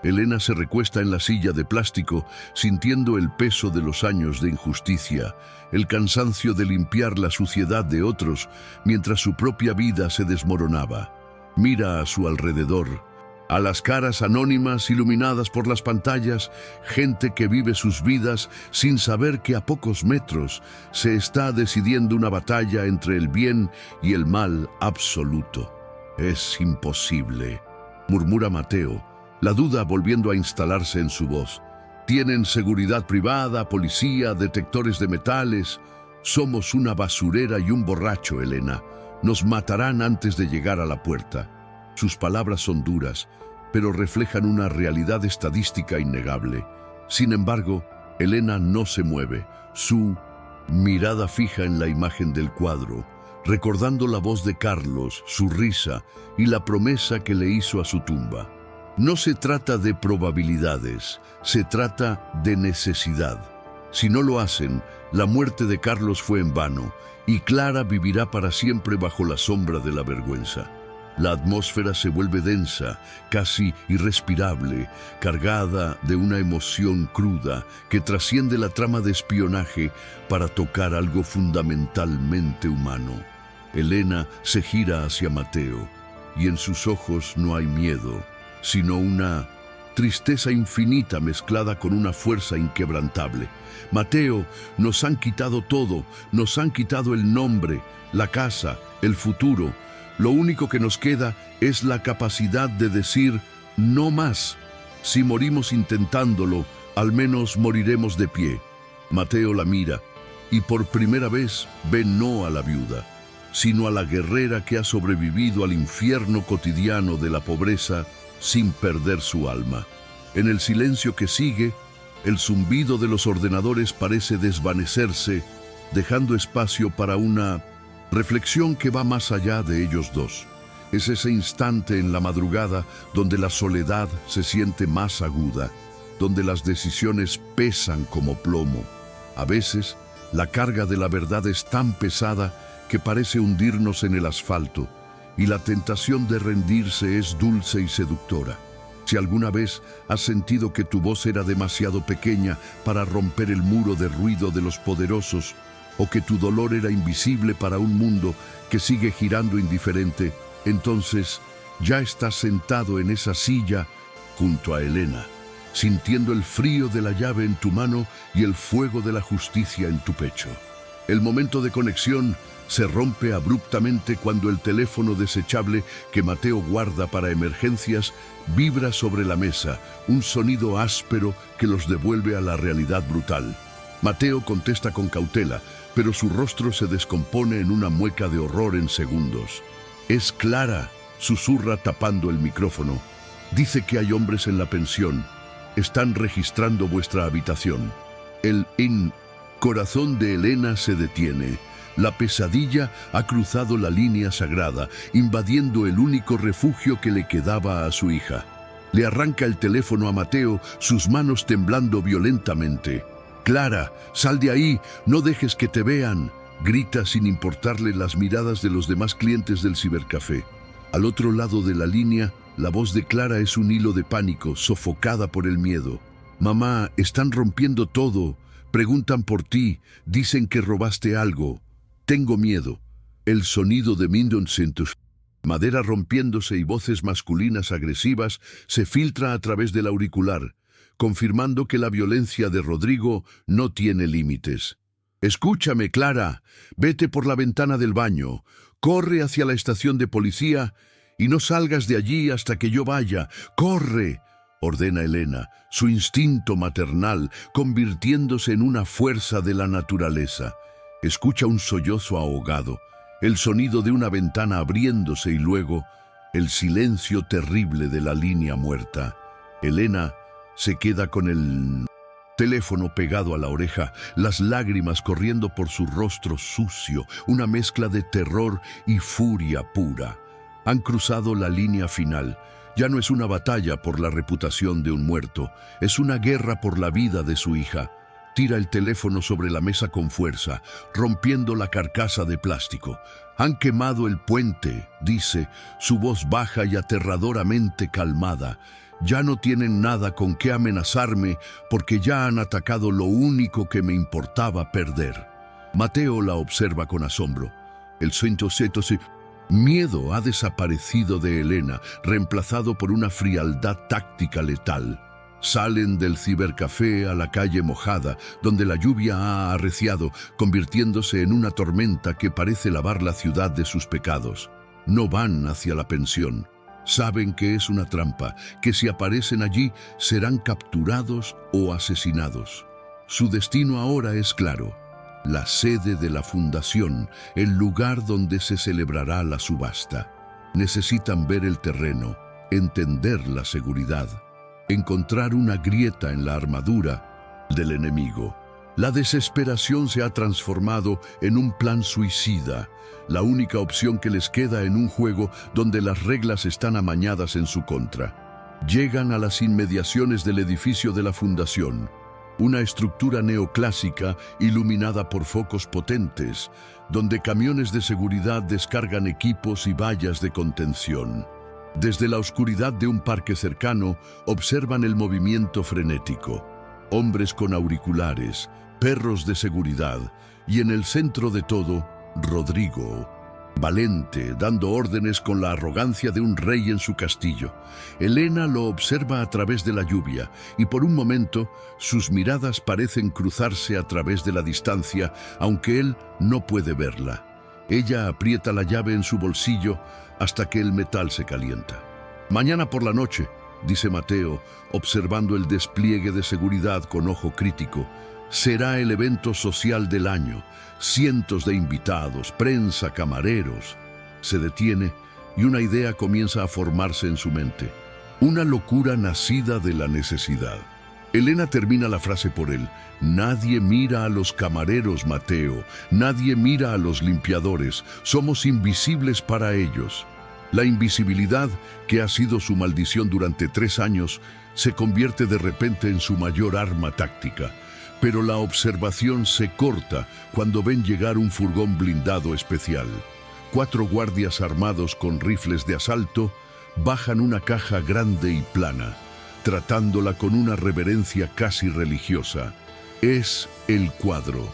Elena se recuesta en la silla de plástico, sintiendo el peso de los años de injusticia, el cansancio de limpiar la suciedad de otros, mientras su propia vida se desmoronaba. Mira a su alrededor, a las caras anónimas iluminadas por las pantallas, gente que vive sus vidas sin saber que a pocos metros se está decidiendo una batalla entre el bien y el mal absoluto. «Es imposible», murmura Mateo, la duda volviendo a instalarse en su voz. «Tienen seguridad privada, policía, detectores de metales. Somos una basurera y un borracho, Elena. Nos matarán antes de llegar a la puerta». Sus palabras son duras, pero reflejan una realidad estadística innegable. Sin embargo, Elena no se mueve, su mirada fija en la imagen del cuadro, recordando la voz de Carlos, su risa y la promesa que le hizo a su tumba. No se trata de probabilidades, se trata de necesidad. Si no lo hacen, la muerte de Carlos fue en vano y Clara vivirá para siempre bajo la sombra de la vergüenza. La atmósfera se vuelve densa, casi irrespirable, cargada de una emoción cruda que trasciende la trama de espionaje para tocar algo fundamentalmente humano. Elena se gira hacia Mateo y en sus ojos no hay miedo, sino una tristeza infinita mezclada con una fuerza inquebrantable. «Mateo, nos han quitado todo, nos han quitado el nombre, la casa, el futuro. Lo único que nos queda es la capacidad de decir no más. Si morimos intentándolo, al menos moriremos de pie». Mateo la mira y por primera vez ve no a la viuda, sino a la guerrera que ha sobrevivido al infierno cotidiano de la pobreza sin perder su alma. En el silencio que sigue, el zumbido de los ordenadores parece desvanecerse, dejando espacio para una reflexión que va más allá de ellos dos. Es ese instante en la madrugada donde la soledad se siente más aguda, donde las decisiones pesan como plomo. A veces, la carga de la verdad es tan pesada que parece hundirnos en el asfalto, y la tentación de rendirse es dulce y seductora. Si alguna vez has sentido que tu voz era demasiado pequeña para romper el muro de ruido de los poderosos, o que tu dolor era invisible para un mundo que sigue girando indiferente, entonces ya estás sentado en esa silla junto a Elena, sintiendo el frío de la llave en tu mano y el fuego de la justicia en tu pecho. El momento de conexión se rompe abruptamente cuando el teléfono desechable que Mateo guarda para emergencias vibra sobre la mesa, un sonido áspero que los devuelve a la realidad brutal. Mateo contesta con cautela, pero su rostro se descompone en una mueca de horror en segundos. «Es Clara», susurra tapando el micrófono. «Dice que hay hombres en la pensión. Están registrando vuestra habitación». El corazón de Elena se detiene. La pesadilla ha cruzado la línea sagrada, invadiendo el único refugio que le quedaba a su hija. Le arranca el teléfono a Mateo, sus manos temblando violentamente. «Clara, sal de ahí, no dejes que te vean», grita sin importarle las miradas de los demás clientes del cibercafé. Al otro lado de la línea, la voz de Clara es un hilo de pánico, sofocada por el miedo. «Mamá, están rompiendo todo. Preguntan por ti, dicen que robaste algo. Tengo miedo». El sonido de Mindoncentus, madera rompiéndose y voces masculinas agresivas se filtra a través del auricular, confirmando que la violencia de Rodrigo no tiene límites. «Escúchame, Clara, vete por la ventana del baño, corre hacia la estación de policía y no salgas de allí hasta que yo vaya. ¡Corre!», ordena Elena, su instinto maternal convirtiéndose en una fuerza de la naturaleza. Escucha un sollozo ahogado, el sonido de una ventana abriéndose y luego el silencio terrible de la línea muerta. Elena se queda con el teléfono pegado a la oreja, las lágrimas corriendo por su rostro sucio, una mezcla de terror y furia pura. Han cruzado la línea final. Ya no es una batalla por la reputación de un muerto, es una guerra por la vida de su hija. Tira el teléfono sobre la mesa con fuerza, rompiendo la carcasa de plástico. «Han quemado el puente», dice, su voz baja y aterradoramente calmada. «Ya no tienen nada con qué amenazarme porque ya han atacado lo único que me importaba perder». Mateo la observa con asombro. El miedo ha desaparecido de Elena, reemplazado por una frialdad táctica letal. Salen del cibercafé a la calle mojada, donde la lluvia ha arreciado, convirtiéndose en una tormenta que parece lavar la ciudad de sus pecados. No van hacia la pensión. Saben que es una trampa, que si aparecen allí serán capturados o asesinados. Su destino ahora es claro: la sede de la fundación, el lugar donde se celebrará la subasta. Necesitan ver el terreno, entender la seguridad, encontrar una grieta en la armadura del enemigo. La desesperación se ha transformado en un plan suicida, la única opción que les queda en un juego donde las reglas están amañadas en su contra. Llegan a las inmediaciones del edificio de la fundación, una estructura neoclásica iluminada por focos potentes, donde camiones de seguridad descargan equipos y vallas de contención. Desde la oscuridad de un parque cercano, observan el movimiento frenético. Hombres con auriculares, perros de seguridad y en el centro de todo, Rodrigo, valente, dando órdenes con la arrogancia de un rey en su castillo. Elena lo observa a través de la lluvia y por un momento sus miradas parecen cruzarse a través de la distancia, aunque él no puede verla. Ella aprieta la llave en su bolsillo hasta que el metal se calienta. «Mañana por la noche», dice Mateo, observando el despliegue de seguridad con ojo crítico, «será el evento social del año. Cientos de invitados, prensa, camareros». Se detiene y una idea comienza a formarse en su mente. Una locura nacida de la necesidad. Elena termina la frase por él. «Nadie mira a los camareros, Mateo. Nadie mira a los limpiadores. Somos invisibles para ellos». La invisibilidad, que ha sido su maldición durante 3 años, se convierte de repente en su mayor arma táctica. Pero la observación se corta cuando ven llegar un furgón blindado especial. 4 guardias armados con rifles de asalto bajan una caja grande y plana, tratándola con una reverencia casi religiosa. Es el cuadro.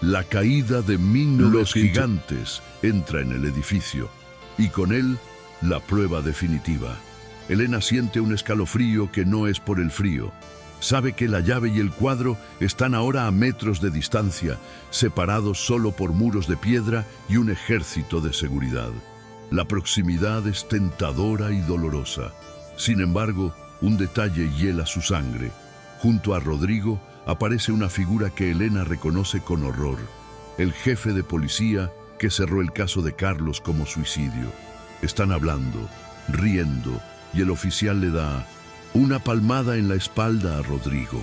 La caída de los gigantes entra en el edificio, y con él la prueba definitiva. Elena siente un escalofrío que no es por el frío. Sabe que la llave y el cuadro están ahora a metros de distancia, separados solo por muros de piedra y un ejército de seguridad. La proximidad es tentadora y dolorosa. Sin embargo, un detalle hiela su sangre. Junto a Rodrigo aparece una figura que Elena reconoce con horror: el jefe de policía que cerró el caso de Carlos como suicidio. Están hablando, riendo, y el oficial le da una palmada en la espalda a Rodrigo.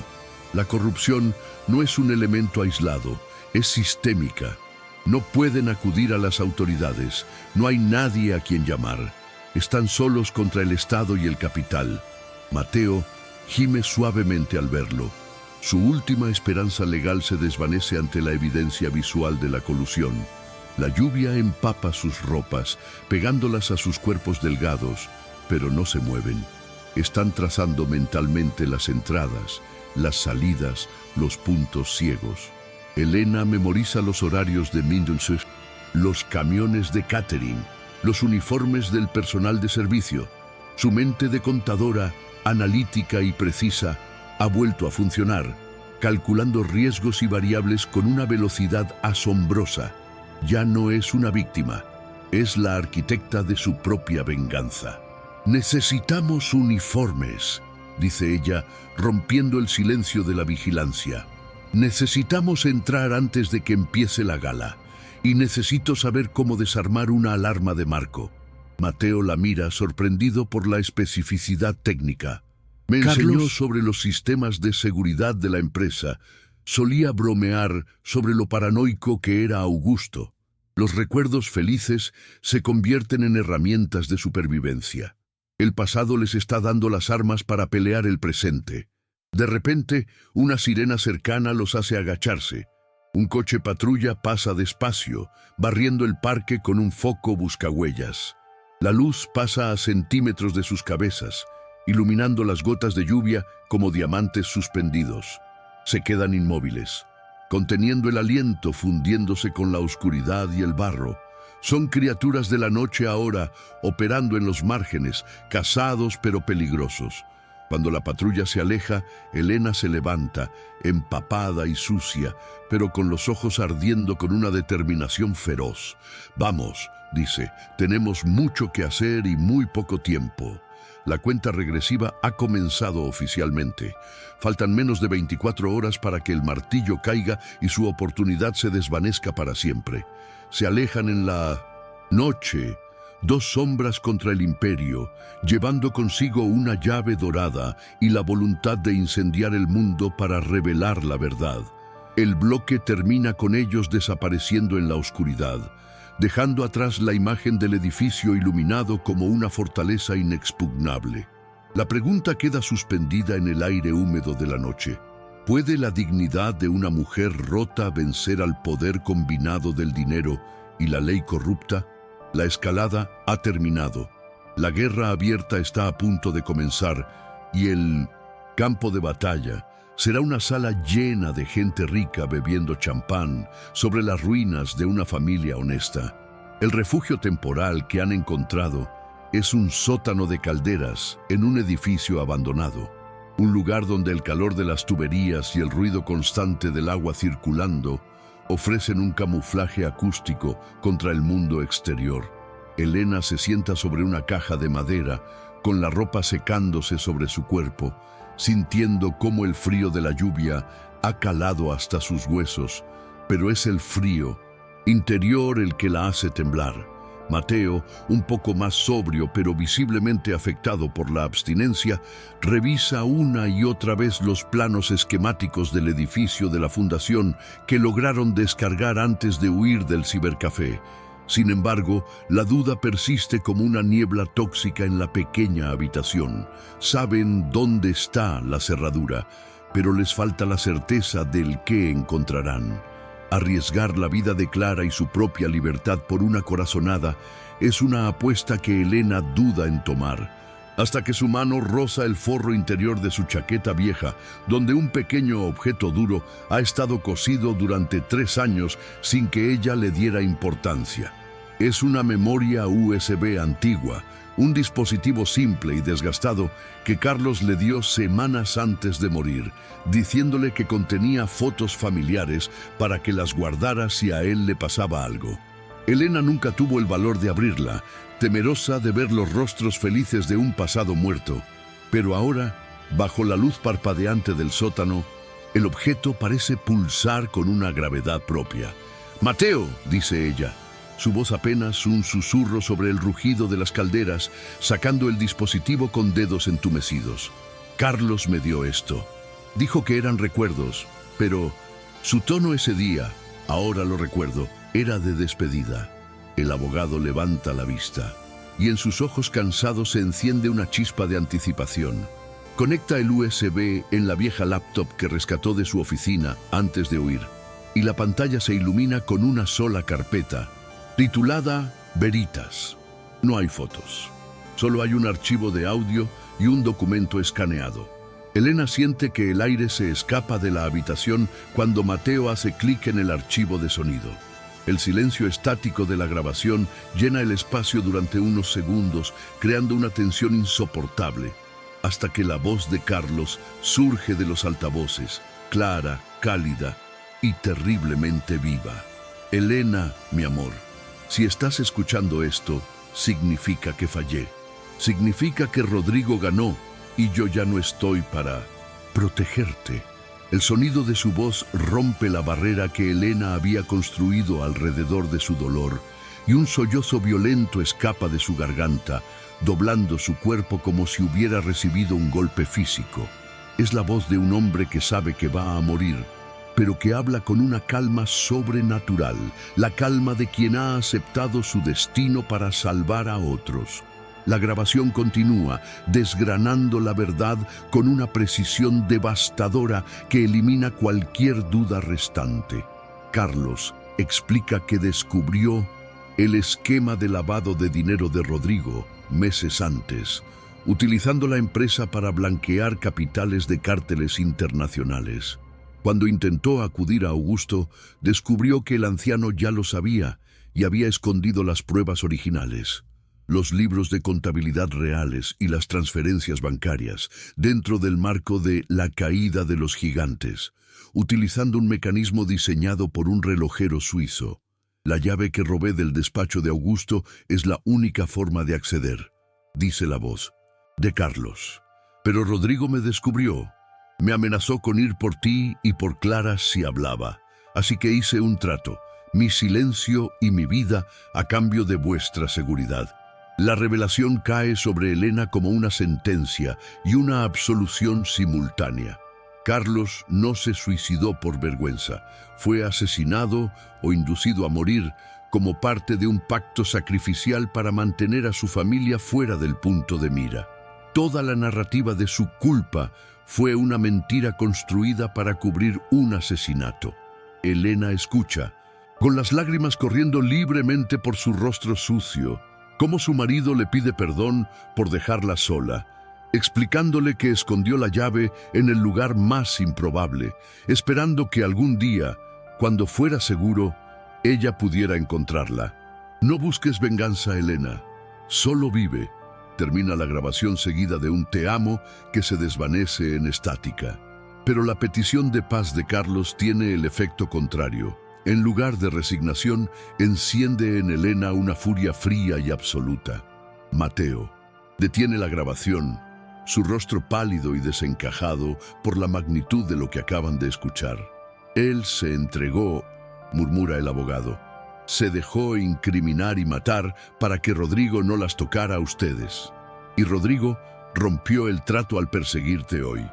La corrupción no es un elemento aislado, es sistémica. No pueden acudir a las autoridades, no hay nadie a quien llamar. Están solos contra el Estado y el capital. Mateo gime suavemente al verlo. Su última esperanza legal se desvanece ante la evidencia visual de la colusión. La lluvia empapa sus ropas, pegándolas a sus cuerpos delgados, pero no se mueven. Están trazando mentalmente las entradas, las salidas, los puntos ciegos. Elena memoriza los horarios de Mindelsee, los camiones de catering, los uniformes del personal de servicio. Su mente de contadora, analítica y precisa, ha vuelto a funcionar, calculando riesgos y variables con una velocidad asombrosa. Ya no es una víctima, es la arquitecta de su propia venganza. «Necesitamos uniformes», dice ella, rompiendo el silencio de la vigilancia. «Necesitamos entrar antes de que empiece la gala, y necesito saber cómo desarmar una alarma de Marco». Mateo la mira, sorprendido por la especificidad técnica. «Me enseñó sobre los sistemas de seguridad de la empresa. Solía bromear sobre lo paranoico que era Augusto. Los recuerdos felices se convierten en herramientas de supervivencia. El pasado les está dando las armas para pelear el presente. De repente, una sirena cercana los hace agacharse. Un coche patrulla pasa despacio, barriendo el parque con un foco buscahuellas. La luz pasa a centímetros de sus cabezas, iluminando las gotas de lluvia como diamantes suspendidos. Se quedan inmóviles, conteniendo el aliento, fundiéndose con la oscuridad y el barro. Son criaturas de la noche ahora, operando en los márgenes, casados pero peligrosos. Cuando la patrulla se aleja, Elena se levanta, empapada y sucia, pero con los ojos ardiendo con una determinación feroz. «Vamos», dice, «tenemos mucho que hacer y muy poco tiempo». La cuenta regresiva ha comenzado oficialmente. Faltan menos de 24 horas para que el martillo caiga y su oportunidad se desvanezca para siempre. Se alejan en la noche 2 sombras contra el imperio, llevando consigo una llave dorada y la voluntad de incendiar el mundo para revelar la verdad. El bloque termina con ellos desapareciendo en la oscuridad, dejando atrás la imagen del edificio iluminado como una fortaleza inexpugnable. La pregunta queda suspendida en el aire húmedo de la noche. ¿Puede la dignidad de una mujer rota vencer al poder combinado del dinero y la ley corrupta? La escalada ha terminado. La guerra abierta está a punto de comenzar y el campo de batalla será una sala llena de gente rica bebiendo champán sobre las ruinas de una familia honesta. El refugio temporal que han encontrado es un sótano de calderas en un edificio abandonado. Un lugar donde el calor de las tuberías y el ruido constante del agua circulando ofrecen un camuflaje acústico contra el mundo exterior. Elena se sienta sobre una caja de madera, con la ropa secándose sobre su cuerpo, sintiendo cómo el frío de la lluvia ha calado hasta sus huesos, pero es el frío interior el que la hace temblar. Mateo, un poco más sobrio pero visiblemente afectado por la abstinencia, revisa una y otra vez los planos esquemáticos del edificio de la fundación que lograron descargar antes de huir del cibercafé. Sin embargo, la duda persiste como una niebla tóxica en la pequeña habitación. Saben dónde está la cerradura, pero les falta la certeza del qué encontrarán. Arriesgar la vida de Clara y su propia libertad por una corazonada es una apuesta que Elena duda en tomar, hasta que su mano roza el forro interior de su chaqueta vieja, donde un pequeño objeto duro ha estado cosido durante 3 años sin que ella le diera importancia. Es una memoria USB antigua, un dispositivo simple y desgastado que Carlos le dio semanas antes de morir, diciéndole que contenía fotos familiares para que las guardara si a él le pasaba algo. Elena nunca tuvo el valor de abrirla, temerosa de ver los rostros felices de un pasado muerto. Pero ahora, bajo la luz parpadeante del sótano, el objeto parece pulsar con una gravedad propia. «¡Mateo!», dice ella. Su voz apenas un susurro sobre el rugido de las calderas, sacando el dispositivo con dedos entumecidos. «Carlos me dio esto». Dijo que eran recuerdos, pero su tono ese día, ahora lo recuerdo, era de despedida. El abogado levanta la vista, y en sus ojos cansados se enciende una chispa de anticipación. Conecta el USB en la vieja laptop que rescató de su oficina antes de huir, y la pantalla se ilumina con una sola carpeta, titulada Veritas. No hay fotos. Solo hay un archivo de audio y un documento escaneado. Elena siente que el aire se escapa de la habitación cuando Mateo hace clic en el archivo de sonido. El silencio estático de la grabación llena el espacio durante unos segundos, creando una tensión insoportable, hasta que la voz de Carlos surge de los altavoces, clara, cálida y terriblemente viva. «Elena, mi amor, si estás escuchando esto, significa que fallé. Significa que Rodrigo ganó y yo ya no estoy para protegerte». El sonido de su voz rompe la barrera que Elena había construido alrededor de su dolor, y un sollozo violento escapa de su garganta, doblando su cuerpo como si hubiera recibido un golpe físico. Es la voz de un hombre que sabe que va a morir, pero que habla con una calma sobrenatural, la calma de quien ha aceptado su destino para salvar a otros. La grabación continúa, desgranando la verdad con una precisión devastadora que elimina cualquier duda restante. Carlos explica que descubrió el esquema de lavado de dinero de Rodrigo meses antes, utilizando la empresa para blanquear capitales de cárteles internacionales. Cuando intentó acudir a Augusto, descubrió que el anciano ya lo sabía y había escondido las pruebas originales, los libros de contabilidad reales y las transferencias bancarias, dentro del marco de la caída de los gigantes, utilizando un mecanismo diseñado por un relojero suizo. La llave que robé del despacho de Augusto es la única forma de acceder, dice la voz de Carlos. Pero Rodrigo me descubrió. Me amenazó con ir por ti y por Clara si hablaba. Así que hice un trato, mi silencio y mi vida a cambio de vuestra seguridad. La revelación cae sobre Elena como una sentencia y una absolución simultánea. Carlos no se suicidó por vergüenza, fue asesinado o inducido a morir como parte de un pacto sacrificial para mantener a su familia fuera del punto de mira. Toda la narrativa de su culpa fue una mentira construida para cubrir un asesinato. Elena escucha, con las lágrimas corriendo libremente por su rostro sucio, cómo su marido le pide perdón por dejarla sola, explicándole que escondió la llave en el lugar más improbable, esperando que algún día, cuando fuera seguro, ella pudiera encontrarla. No busques venganza, Elena. Solo vive. Termina la grabación seguida de un te amo que se desvanece en estática. Pero la petición de paz de Carlos tiene el efecto contrario. En lugar de resignación, enciende en Elena una furia fría y absoluta. Mateo detiene la grabación, su rostro pálido y desencajado por la magnitud de lo que acaban de escuchar. Él se entregó, murmura el abogado. Se dejó incriminar y matar para que Rodrigo no las tocara a ustedes. Y Rodrigo rompió el trato al perseguirte hoy.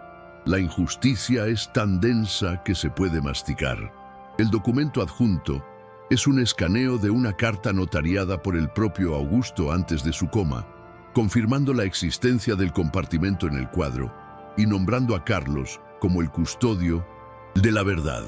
La injusticia es tan densa que se puede masticar. El documento adjunto es un escaneo de una carta notariada por el propio Augusto antes de su coma, confirmando la existencia del compartimento en el cuadro y nombrando a Carlos como el custodio de la verdad.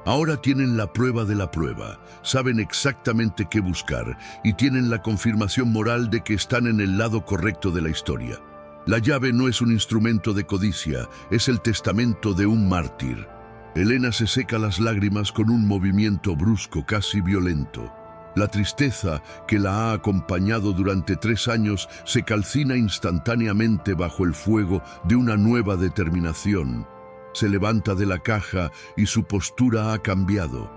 Ahora tienen la prueba de la prueba, saben exactamente qué buscar y tienen la confirmación moral de que están en el lado correcto de la historia. La llave no es un instrumento de codicia, es el testamento de un mártir. Elena se seca las lágrimas con un movimiento brusco, casi violento. La tristeza que la ha acompañado durante 3 años se calcina instantáneamente bajo el fuego de una nueva determinación. Se levanta de la caja y su postura ha cambiado.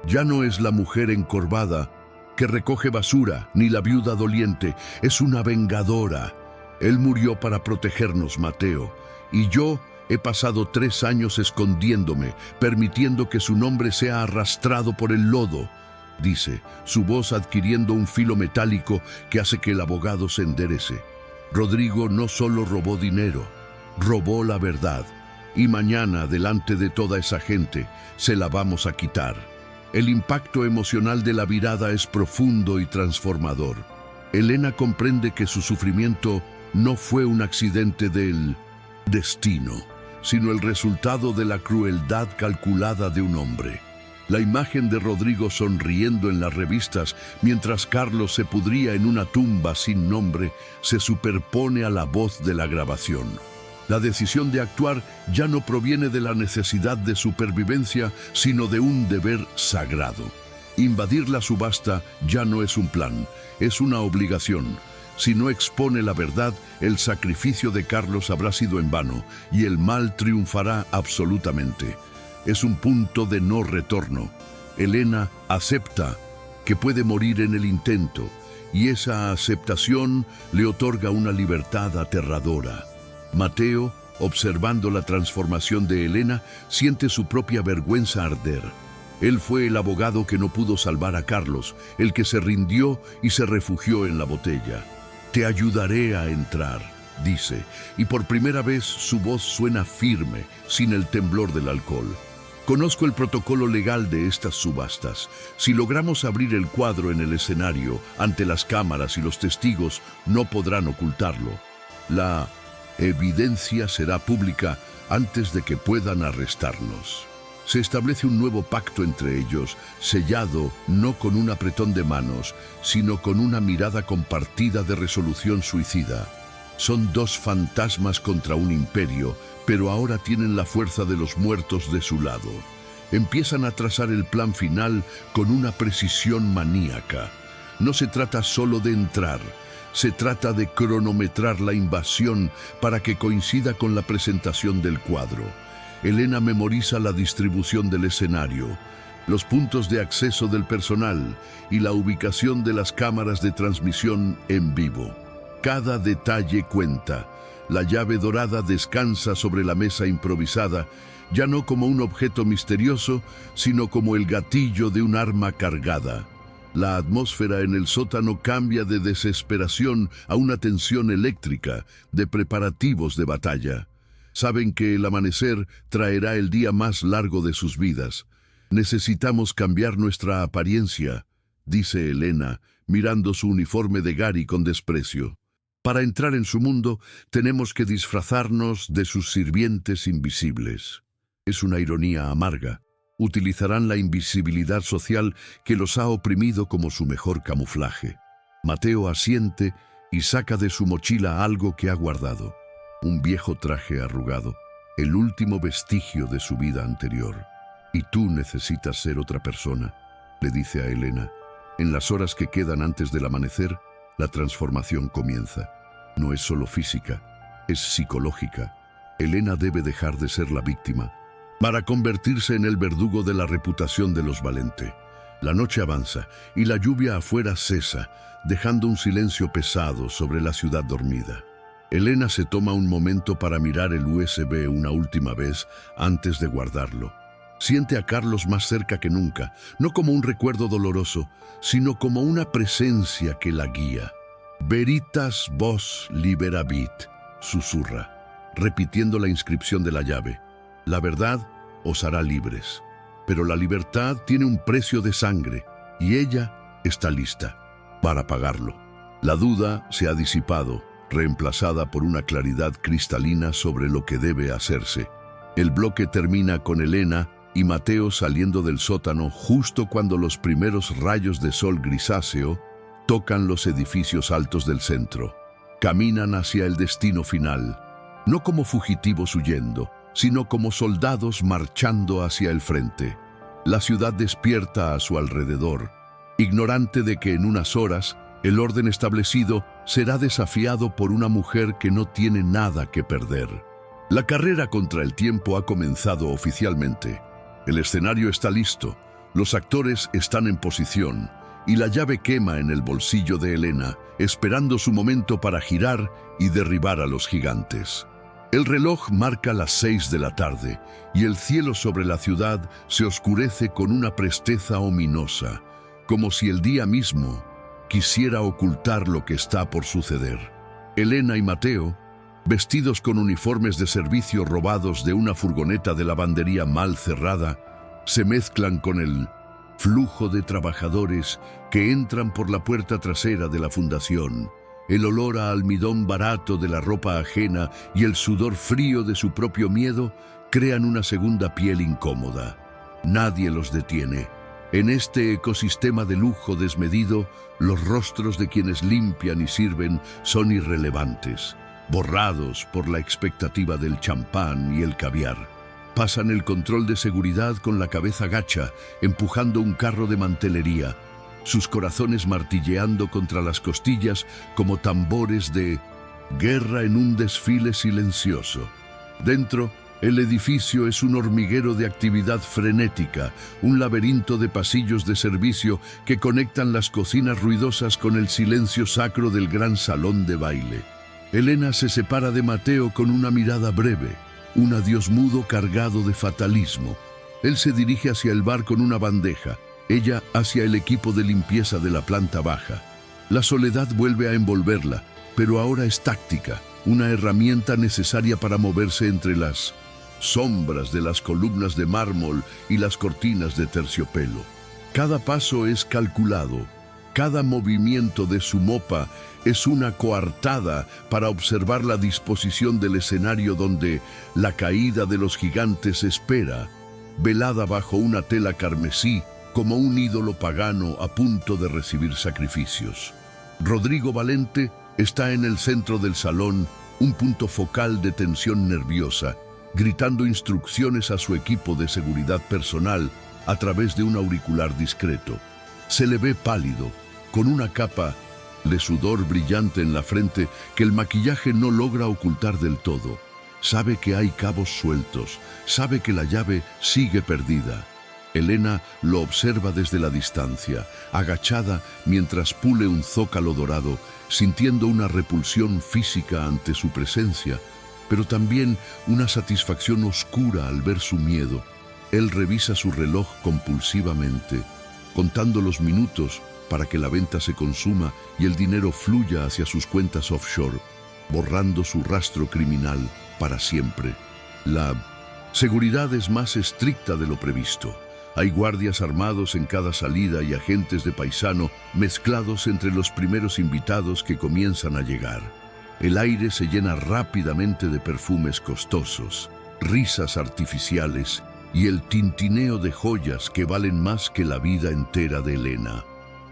Ya no es la mujer encorvada que recoge basura, ni la viuda doliente, es una vengadora. Él murió para protegernos, Mateo, y yo he pasado 3 años escondiéndome, permitiendo que su nombre sea arrastrado por el lodo, dice, su voz adquiriendo un filo metálico que hace que el abogado se enderece. Rodrigo no solo robó dinero, robó la verdad. Y mañana, delante de toda esa gente, se la vamos a quitar. El impacto emocional de la virada es profundo y transformador. Elena comprende que su sufrimiento no fue un accidente del destino, sino el resultado de la crueldad calculada de un hombre. La imagen de Rodrigo sonriendo en las revistas mientras Carlos se pudría en una tumba sin nombre se superpone a la voz de la grabación. La decisión de actuar ya no proviene de la necesidad de supervivencia, sino de un deber sagrado. Invadir la subasta ya no es un plan, es una obligación. Si no expone la verdad, el sacrificio de Carlos habrá sido en vano y el mal triunfará absolutamente. Es un punto de no retorno. Elena acepta que puede morir en el intento y esa aceptación le otorga una libertad aterradora. Mateo, observando la transformación de Elena, siente su propia vergüenza arder. Él fue el abogado que no pudo salvar a Carlos, el que se rindió y se refugió en la botella. «Te ayudaré a entrar», dice, y por primera vez su voz suena firme, sin el temblor del alcohol. Conozco el protocolo legal de estas subastas. Si logramos abrir el cuadro en el escenario, ante las cámaras y los testigos, no podrán ocultarlo. La evidencia será pública antes de que puedan arrestarnos. Se establece un nuevo pacto entre ellos, sellado no con un apretón de manos, sino con una mirada compartida de resolución suicida. Son 2 fantasmas contra un imperio, pero ahora tienen la fuerza de los muertos de su lado. Empiezan a trazar el plan final con una precisión maníaca. No se trata solo de entrar, se trata de cronometrar la invasión para que coincida con la presentación del cuadro. Elena memoriza la distribución del escenario, los puntos de acceso del personal y la ubicación de las cámaras de transmisión en vivo. Cada detalle cuenta. La llave dorada descansa sobre la mesa improvisada, ya no como un objeto misterioso, sino como el gatillo de un arma cargada. La atmósfera en el sótano cambia de desesperación a una tensión eléctrica, de preparativos de batalla. Saben que el amanecer traerá el día más largo de sus vidas. Necesitamos cambiar nuestra apariencia, dice Elena, mirando su uniforme de Gary con desprecio. Para entrar en su mundo, tenemos que disfrazarnos de sus sirvientes invisibles. Es una ironía amarga. Utilizarán la invisibilidad social que los ha oprimido como su mejor camuflaje. Mateo asiente y saca de su mochila algo que ha guardado. Un viejo traje arrugado, el último vestigio de su vida anterior. «Y tú necesitas ser otra persona», le dice a Elena. En las horas que quedan antes del amanecer, la transformación comienza. No es solo física, es psicológica. Elena debe dejar de ser la víctima para convertirse en el verdugo de la reputación de los Valente. La noche avanza y la lluvia afuera cesa, dejando un silencio pesado sobre la ciudad dormida. Elena se toma un momento para mirar el USB una última vez antes de guardarlo. Siente a Carlos más cerca que nunca, no como un recuerdo doloroso, sino como una presencia que la guía. «Veritas vos liberabit», susurra, repitiendo la inscripción de la llave. «La verdad os hará libres». Pero la libertad tiene un precio de sangre, y ella está lista para pagarlo. La duda se ha disipado, reemplazada por una claridad cristalina sobre lo que debe hacerse. El bloque termina con Elena y Mateo saliendo del sótano justo cuando los primeros rayos de sol grisáceo tocan los edificios altos del centro. Caminan hacia el destino final, no como fugitivos huyendo, sino como soldados marchando hacia el frente. La ciudad despierta a su alrededor, ignorante de que en unas horas el orden establecido será desafiado por una mujer que no tiene nada que perder. La carrera contra el tiempo ha comenzado oficialmente. El escenario está listo, los actores están en posición y la llave quema en el bolsillo de Elena, esperando su momento para girar y derribar a los gigantes. El reloj marca las 6 de la tarde y el cielo sobre la ciudad se oscurece con una presteza ominosa, como si el día mismo quisiera ocultar lo que está por suceder. Elena y Mateo, vestidos con uniformes de servicio robados de una furgoneta de lavandería mal cerrada, se mezclan con el flujo de trabajadores que entran por la puerta trasera de la fundación. El olor a almidón barato de la ropa ajena y el sudor frío de su propio miedo crean una segunda piel incómoda. Nadie los detiene. En este ecosistema de lujo desmedido, los rostros de quienes limpian y sirven son irrelevantes, borrados por la expectativa del champán y el caviar. Pasan el control de seguridad con la cabeza gacha, empujando un carro de mantelería, sus corazones martilleando contra las costillas como tambores de guerra en un desfile silencioso. Dentro, el edificio es un hormiguero de actividad frenética, un laberinto de pasillos de servicio que conectan las cocinas ruidosas con el silencio sacro del gran salón de baile. Elena se separa de Mateo con una mirada breve, un adiós mudo cargado de fatalismo. Él se dirige hacia el bar con una bandeja, ella hacia el equipo de limpieza de la planta baja. La soledad vuelve a envolverla, pero ahora es táctica, una herramienta necesaria para moverse entre las sombras de las columnas de mármol y las cortinas de terciopelo. Cada paso es calculado, cada movimiento de su mopa es una coartada para observar la disposición del escenario donde la caída de los gigantes espera, velada bajo una tela carmesí, como un ídolo pagano a punto de recibir sacrificios. Rodrigo Valente está en el centro del salón, un punto focal de tensión nerviosa, gritando instrucciones a su equipo de seguridad personal a través de un auricular discreto. Se le ve pálido, con una capa de sudor brillante en la frente que el maquillaje no logra ocultar del todo. Sabe que hay cabos sueltos, sabe que la llave sigue perdida. Elena lo observa desde la distancia, agachada mientras pule un zócalo dorado, sintiendo una repulsión física ante su presencia, pero también una satisfacción oscura al ver su miedo. Él revisa su reloj compulsivamente, contando los minutos para que la venta se consuma y el dinero fluya hacia sus cuentas offshore, borrando su rastro criminal para siempre. La seguridad es más estricta de lo previsto. Hay guardias armados en cada salida y agentes de paisano mezclados entre los primeros invitados que comienzan a llegar. El aire se llena rápidamente de perfumes costosos, risas artificiales y el tintineo de joyas que valen más que la vida entera de Elena.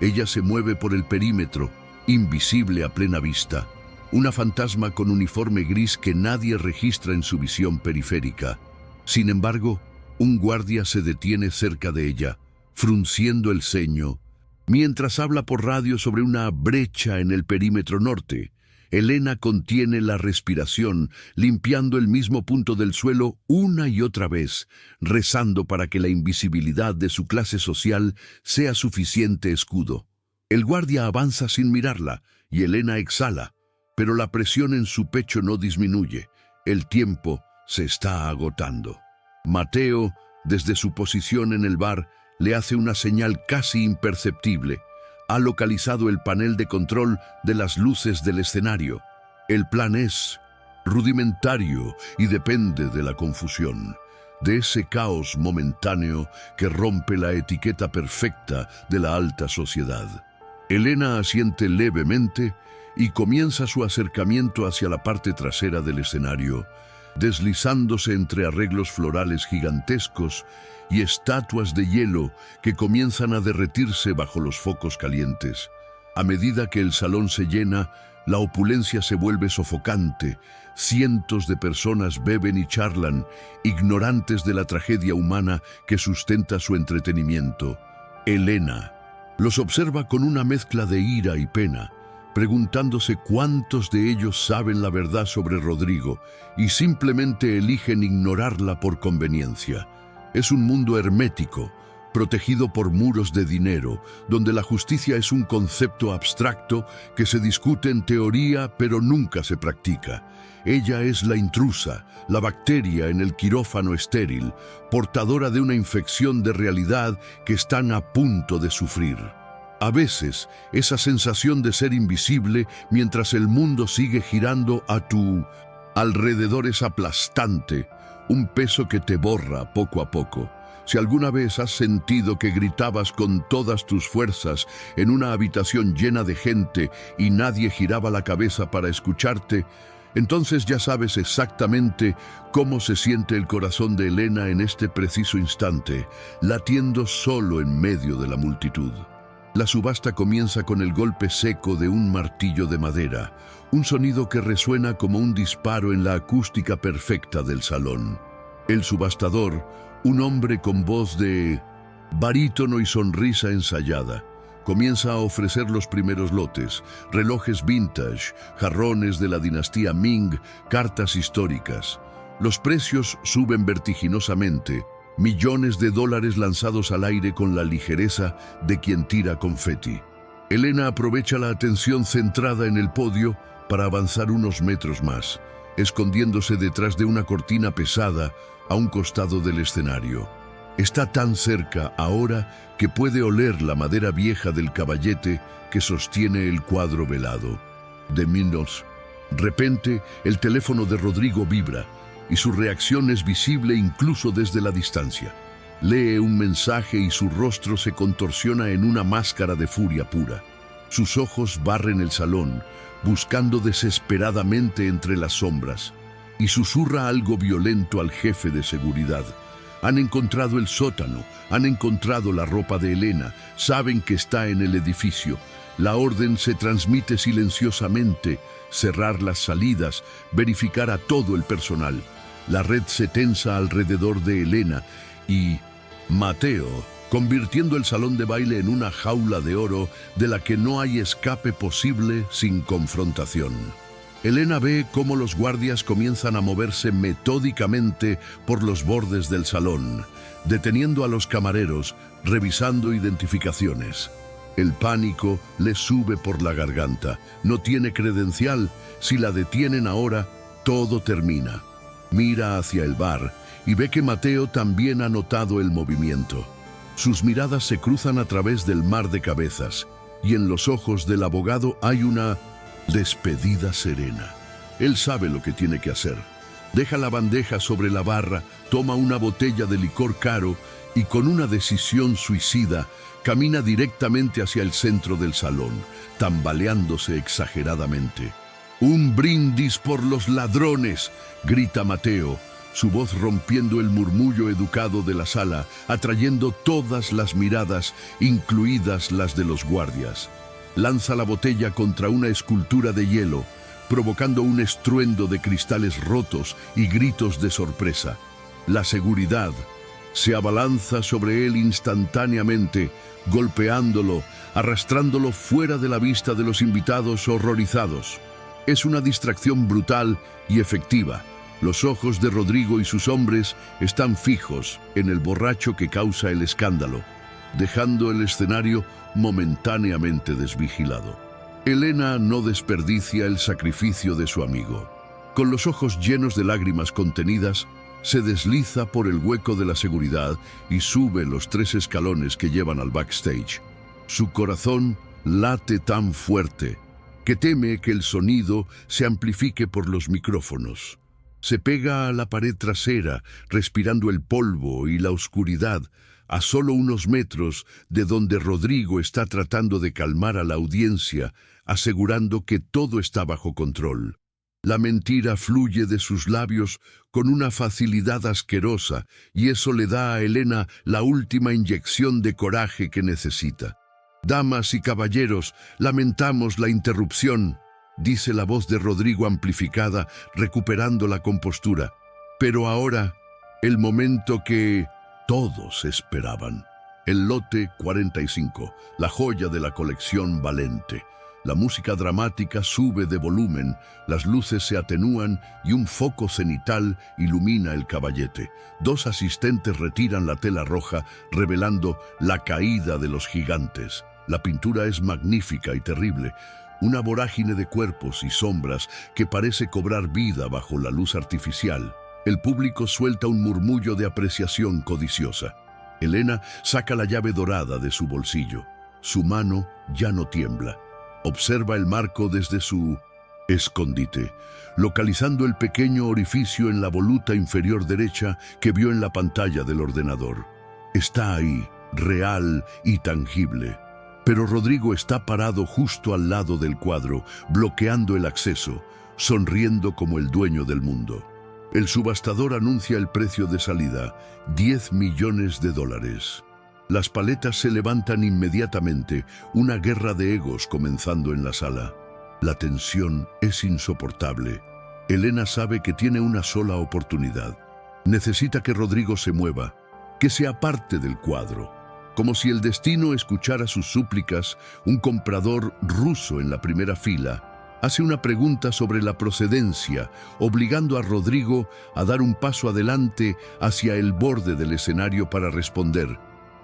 Ella se mueve por el perímetro, invisible a plena vista, una fantasma con uniforme gris que nadie registra en su visión periférica. Sin embargo, un guardia se detiene cerca de ella, frunciendo el ceño, mientras habla por radio sobre una brecha en el perímetro norte. Elena contiene la respiración, limpiando el mismo punto del suelo una y otra vez, rezando para que la invisibilidad de su clase social sea suficiente escudo. El guardia avanza sin mirarla, y Elena exhala, pero la presión en su pecho no disminuye. El tiempo se está agotando. Mateo, desde su posición en el bar, le hace una señal casi imperceptible. Ha localizado el panel de control de las luces del escenario. El plan es rudimentario y depende de la confusión, de ese caos momentáneo que rompe la etiqueta perfecta de la alta sociedad. Elena asiente levemente y comienza su acercamiento hacia la parte trasera del escenario, deslizándose entre arreglos florales gigantescos y estatuas de hielo que comienzan a derretirse bajo los focos calientes. A medida que el salón se llena, la opulencia se vuelve sofocante. Cientos de personas beben y charlan, ignorantes de la tragedia humana que sustenta su entretenimiento. Elena los observa con una mezcla de ira y pena, preguntándose cuántos de ellos saben la verdad sobre Rodrigo y simplemente eligen ignorarla por conveniencia. Es un mundo hermético, protegido por muros de dinero, donde la justicia es un concepto abstracto que se discute en teoría pero nunca se practica. Ella es la intrusa, la bacteria en el quirófano estéril, portadora de una infección de realidad que están a punto de sufrir. A veces, esa sensación de ser invisible mientras el mundo sigue girando a tu alrededor es aplastante, un peso que te borra poco a poco. Si alguna vez has sentido que gritabas con todas tus fuerzas en una habitación llena de gente y nadie giraba la cabeza para escucharte, entonces ya sabes exactamente cómo se siente el corazón de Elena en este preciso instante, latiendo solo en medio de la multitud. La subasta comienza con el golpe seco de un martillo de madera, un sonido que resuena como un disparo en la acústica perfecta del salón. El subastador, un hombre con voz de barítono y sonrisa ensayada, comienza a ofrecer los primeros lotes: relojes vintage, jarrones de la dinastía Ming, cartas históricas. Los precios suben vertiginosamente, millones de dólares lanzados al aire con la ligereza de quien tira confeti. Elena aprovecha la atención centrada en el podio para avanzar unos metros más, escondiéndose detrás de una cortina pesada a un costado del escenario. Está tan cerca ahora que puede oler la madera vieja del caballete que sostiene el cuadro velado. De repente, el teléfono de Rodrigo vibra y su reacción es visible incluso desde la distancia. Lee un mensaje y su rostro se contorsiona en una máscara de furia pura. Sus ojos barren el salón, buscando desesperadamente entre las sombras, y susurra algo violento al jefe de seguridad. Han encontrado el sótano, han encontrado la ropa de Elena, saben que está en el edificio. La orden se transmite silenciosamente: cerrar las salidas, verificar a todo el personal. La red se tensa alrededor de Elena y Mateo, convirtiendo el salón de baile en una jaula de oro de la que no hay escape posible sin confrontación. Elena ve cómo los guardias comienzan a moverse metódicamente por los bordes del salón, deteniendo a los camareros, revisando identificaciones. El pánico le sube por la garganta. No tiene credencial. Si la detienen ahora, todo termina. Mira hacia el bar y ve que Mateo también ha notado el movimiento. Sus miradas se cruzan a través del mar de cabezas, y en los ojos del abogado hay una despedida serena. Él sabe lo que tiene que hacer. Deja la bandeja sobre la barra, toma una botella de licor caro y con una decisión suicida camina directamente hacia el centro del salón, tambaleándose exageradamente. «¡Un brindis por los ladrones!», grita Mateo, su voz rompiendo el murmullo educado de la sala, atrayendo todas las miradas, incluidas las de los guardias. Lanza la botella contra una escultura de hielo, provocando un estruendo de cristales rotos y gritos de sorpresa. La seguridad se abalanza sobre él instantáneamente, golpeándolo, arrastrándolo fuera de la vista de los invitados horrorizados. Es una distracción brutal y efectiva. Los ojos de Rodrigo y sus hombres están fijos en el borracho que causa el escándalo, dejando el escenario momentáneamente desvigilado. Elena no desperdicia el sacrificio de su amigo. Con los ojos llenos de lágrimas contenidas, se desliza por el hueco de la seguridad y sube los 3 escalones que llevan al backstage. Su corazón late tan fuerte que teme que el sonido se amplifique por los micrófonos. Se pega a la pared trasera, respirando el polvo y la oscuridad, a solo unos metros de donde Rodrigo está tratando de calmar a la audiencia, asegurando que todo está bajo control. La mentira fluye de sus labios con una facilidad asquerosa y eso le da a Elena la última inyección de coraje que necesita. «Damas y caballeros, lamentamos la interrupción», dice la voz de Rodrigo amplificada, recuperando la compostura. Pero ahora, el momento que todos esperaban. El lote 45, la joya de la colección Valente. La música dramática sube de volumen, las luces se atenúan y un foco cenital ilumina el caballete. Dos asistentes retiran la tela roja, revelando la caída de los gigantes. La pintura es magnífica y terrible, una vorágine de cuerpos y sombras que parece cobrar vida bajo la luz artificial. El público suelta un murmullo de apreciación codiciosa. Elena saca la llave dorada de su bolsillo. Su mano ya no tiembla. Observa el marco desde su escondite, localizando el pequeño orificio en la voluta inferior derecha que vio en la pantalla del ordenador. Está ahí, real y tangible. Pero Rodrigo está parado justo al lado del cuadro, bloqueando el acceso, sonriendo como el dueño del mundo. El subastador anuncia el precio de salida, $10 millones. Las paletas se levantan inmediatamente, una guerra de egos comenzando en la sala. La tensión es insoportable. Elena sabe que tiene una sola oportunidad. Necesita que Rodrigo se mueva, que se aparte del cuadro. Como si el destino escuchara sus súplicas, un comprador ruso en la primera fila hace una pregunta sobre la procedencia, obligando a Rodrigo a dar un paso adelante hacia el borde del escenario para responder,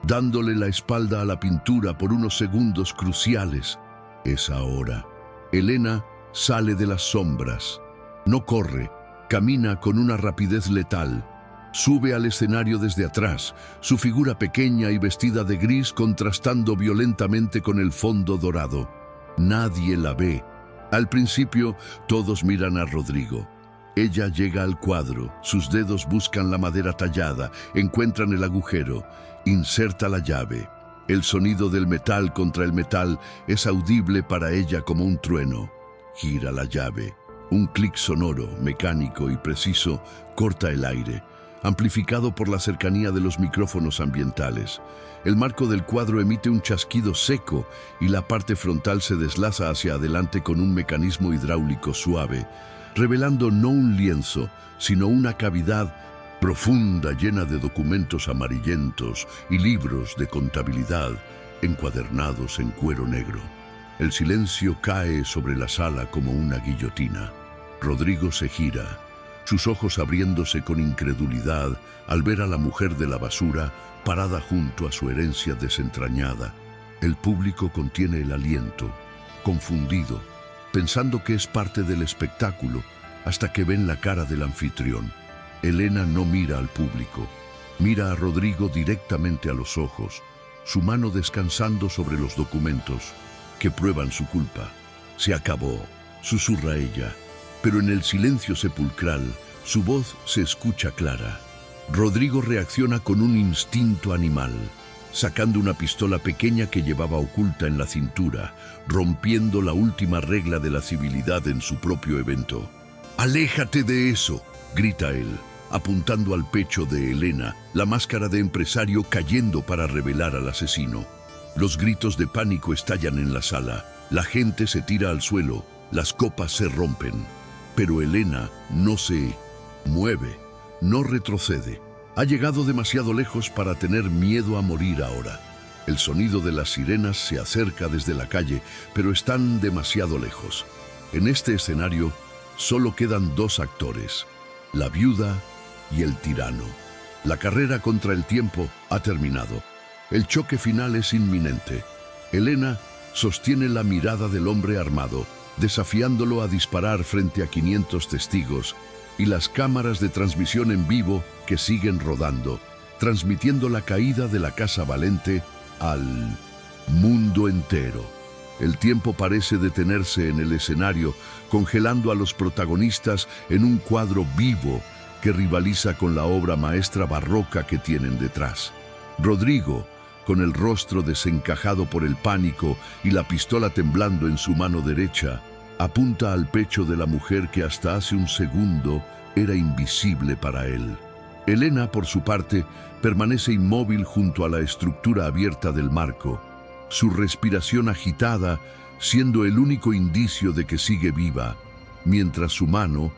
dándole la espalda a la pintura por unos segundos cruciales. Es ahora. Elena sale de las sombras. No corre, camina con una rapidez letal. Sube al escenario desde atrás, su figura pequeña y vestida de gris contrastando violentamente con el fondo dorado. Nadie la ve. Al principio, todos miran a Rodrigo. Ella llega al cuadro, sus dedos buscan la madera tallada, encuentran el agujero, inserta la llave. El sonido del metal contra el metal es audible para ella como un trueno. Gira la llave. Un clic sonoro, mecánico y preciso corta el aire, amplificado por la cercanía de los micrófonos ambientales. El marco del cuadro emite un chasquido seco y la parte frontal se deslaza hacia adelante con un mecanismo hidráulico suave, revelando no un lienzo, sino una cavidad profunda llena de documentos amarillentos y libros de contabilidad encuadernados en cuero negro. El silencio cae sobre la sala como una guillotina. Rodrigo se gira, sus ojos abriéndose con incredulidad al ver a la mujer de la basura parada junto a su herencia desentrañada. El público contiene el aliento, confundido, pensando que es parte del espectáculo, hasta que ven la cara del anfitrión. Elena no mira al público, mira a Rodrigo directamente a los ojos, su mano descansando sobre los documentos que prueban su culpa. «Se acabó», susurra ella, pero en el silencio sepulcral su voz se escucha clara. Rodrigo reacciona con un instinto animal, sacando una pistola pequeña que llevaba oculta en la cintura, rompiendo la última regla de la civilidad en su propio evento. «¡Aléjate de eso!», grita él, apuntando al pecho de Elena, la máscara de empresario cayendo para revelar al asesino. Los gritos de pánico estallan en la sala, la gente se tira al suelo, las copas se rompen. Pero Elena no se mueve, no retrocede. Ha llegado demasiado lejos para tener miedo a morir ahora. El sonido de las sirenas se acerca desde la calle, pero están demasiado lejos. En este escenario solo quedan dos actores, la viuda y el tirano. La carrera contra el tiempo ha terminado. El choque final es inminente. Elena sostiene la mirada del hombre armado, desafiándolo a disparar frente a 500 testigos y las cámaras de transmisión en vivo que siguen rodando, transmitiendo la caída de la Casa Valente al mundo entero. El tiempo parece detenerse en el escenario, congelando a los protagonistas en un cuadro vivo que rivaliza con la obra maestra barroca que tienen detrás. Rodrigo, con el rostro desencajado por el pánico y la pistola temblando en su mano derecha, Apunta al pecho de la mujer que hasta hace un segundo era invisible para él. Elena, por su parte, permanece inmóvil junto a la estructura abierta del marco, su respiración agitada siendo el único indicio de que sigue viva, mientras su mano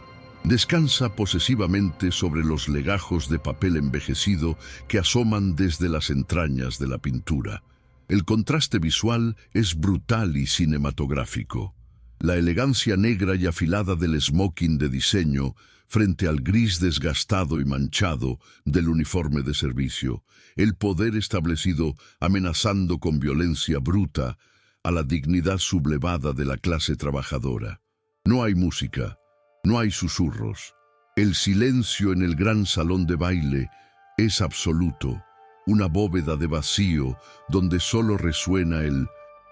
descansa posesivamente sobre los legajos de papel envejecido que asoman desde las entrañas de la pintura. El contraste visual es brutal y cinematográfico. La elegancia negra y afilada del smoking de diseño frente al gris desgastado y manchado del uniforme de servicio, el poder establecido amenazando con violencia bruta a la dignidad sublevada de la clase trabajadora. No hay música, no hay susurros. El silencio en el gran salón de baile es absoluto, una bóveda de vacío donde solo resuena el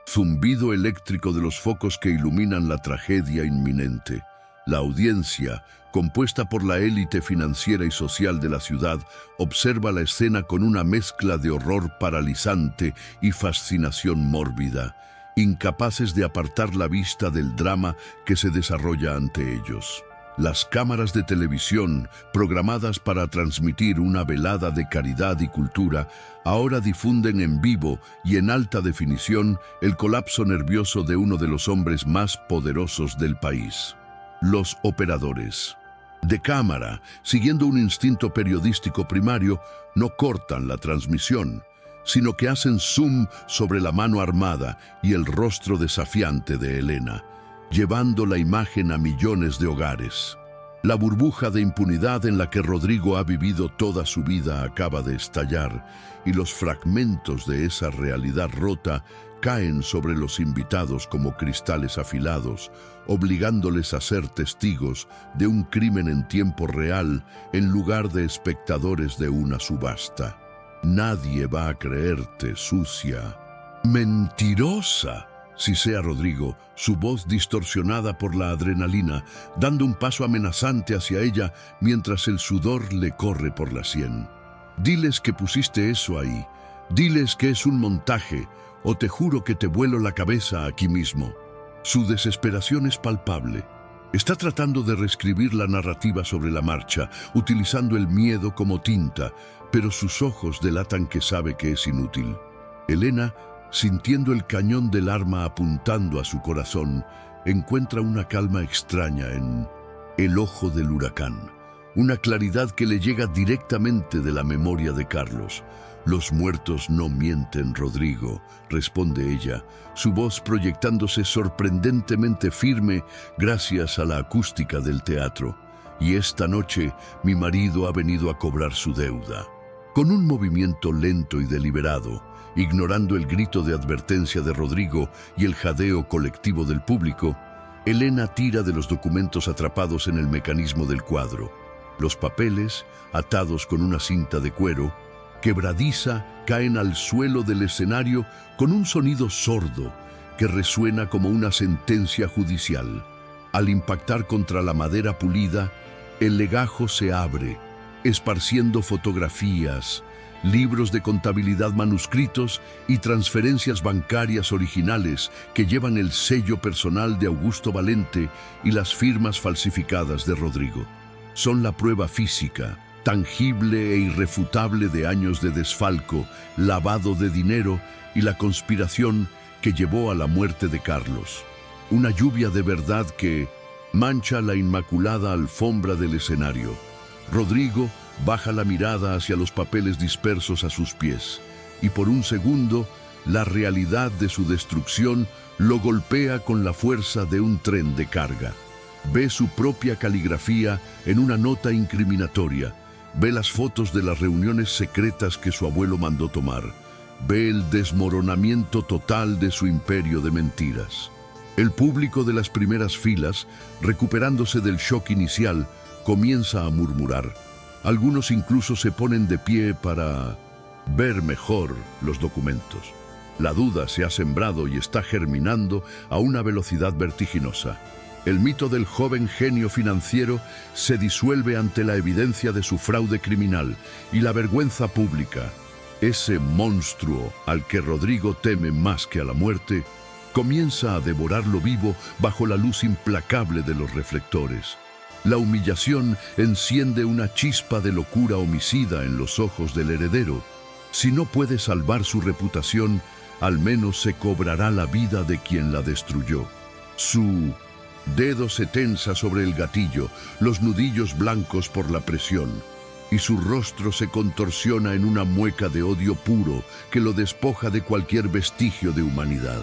zumbido eléctrico de los focos que iluminan la tragedia inminente. La audiencia, compuesta por la élite financiera y social de la ciudad, observa la escena con una mezcla de horror paralizante y fascinación mórbida, incapaces de apartar la vista del drama que se desarrolla ante ellos. Las cámaras de televisión, programadas para transmitir una velada de caridad y cultura, ahora difunden en vivo y en alta definición el colapso nervioso de uno de los hombres más poderosos del país. Los operadores de cámara, siguiendo un instinto periodístico primario, no cortan la transmisión, sino que hacen zoom sobre la mano armada y el rostro desafiante de Elena, llevando la imagen a millones de hogares. La burbuja de impunidad en la que Rodrigo ha vivido toda su vida acaba de estallar y los fragmentos de esa realidad rota caen sobre los invitados como cristales afilados, obligándoles a ser testigos de un crimen en tiempo real en lugar de espectadores de una subasta. Nadie va a creerte, sucia, mentirosa, sisea Rodrigo, su voz distorsionada por la adrenalina, dando un paso amenazante hacia ella mientras el sudor le corre por la sien. Diles que pusiste eso ahí, diles que es un montaje, o te juro que te vuelo la cabeza aquí mismo. Su desesperación es palpable. Está tratando de reescribir la narrativa sobre la marcha, utilizando el miedo como tinta, pero sus ojos delatan que sabe que es inútil. Elena, sintiendo el cañón del arma apuntando a su corazón, encuentra una calma extraña en el ojo del huracán, una claridad que le llega directamente de la memoria de Carlos. «Los muertos no mienten, Rodrigo», responde ella, su voz proyectándose sorprendentemente firme gracias a la acústica del teatro. «Y esta noche mi marido ha venido a cobrar su deuda». Con un movimiento lento y deliberado, ignorando el grito de advertencia de Rodrigo y el jadeo colectivo del público, Elena tira de los documentos atrapados en el mecanismo del cuadro. Los papeles, atados con una cinta de cuero, quebradiza, caen al suelo del escenario con un sonido sordo que resuena como una sentencia judicial. Al impactar contra la madera pulida, el legajo se abre, esparciendo fotografías, libros de contabilidad manuscritos y transferencias bancarias originales que llevan el sello personal de Augusto Valente y las firmas falsificadas de Rodrigo. Son la prueba física, tangible e irrefutable de años de desfalco, lavado de dinero y la conspiración que llevó a la muerte de Carlos. Una lluvia de verdad que mancha la inmaculada alfombra del escenario. Rodrigo baja la mirada hacia los papeles dispersos a sus pies y por un segundo la realidad de su destrucción lo golpea con la fuerza de un tren de carga. Ve su propia caligrafía en una nota incriminatoria. Ve las fotos de las reuniones secretas que su abuelo mandó tomar. Ve el desmoronamiento total de su imperio de mentiras. El público de las primeras filas, recuperándose del shock inicial, comienza a murmurar. Algunos incluso se ponen de pie para ver mejor los documentos. La duda se ha sembrado y está germinando a una velocidad vertiginosa. El mito del joven genio financiero se disuelve ante la evidencia de su fraude criminal y la vergüenza pública. Ese monstruo al que Rodrigo teme más que a la muerte, comienza a devorarlo vivo bajo la luz implacable de los reflectores. La humillación enciende una chispa de locura homicida en los ojos del heredero. Si no puede salvar su reputación, al menos se cobrará la vida de quien la destruyó. Su dedo se tensa sobre el gatillo, los nudillos blancos por la presión, y su rostro se contorsiona en una mueca de odio puro que lo despoja de cualquier vestigio de humanidad.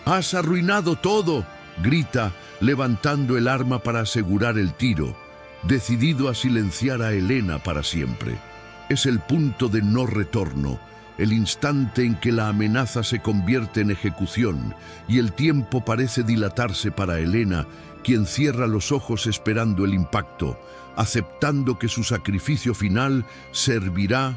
«¡Has arruinado todo!», grita, levantando el arma para asegurar el tiro, decidido a silenciar a Elena para siempre. Es el punto de no retorno, el instante en que la amenaza se convierte en ejecución y el tiempo parece dilatarse para Elena, quien cierra los ojos esperando el impacto, aceptando que su sacrificio final servirá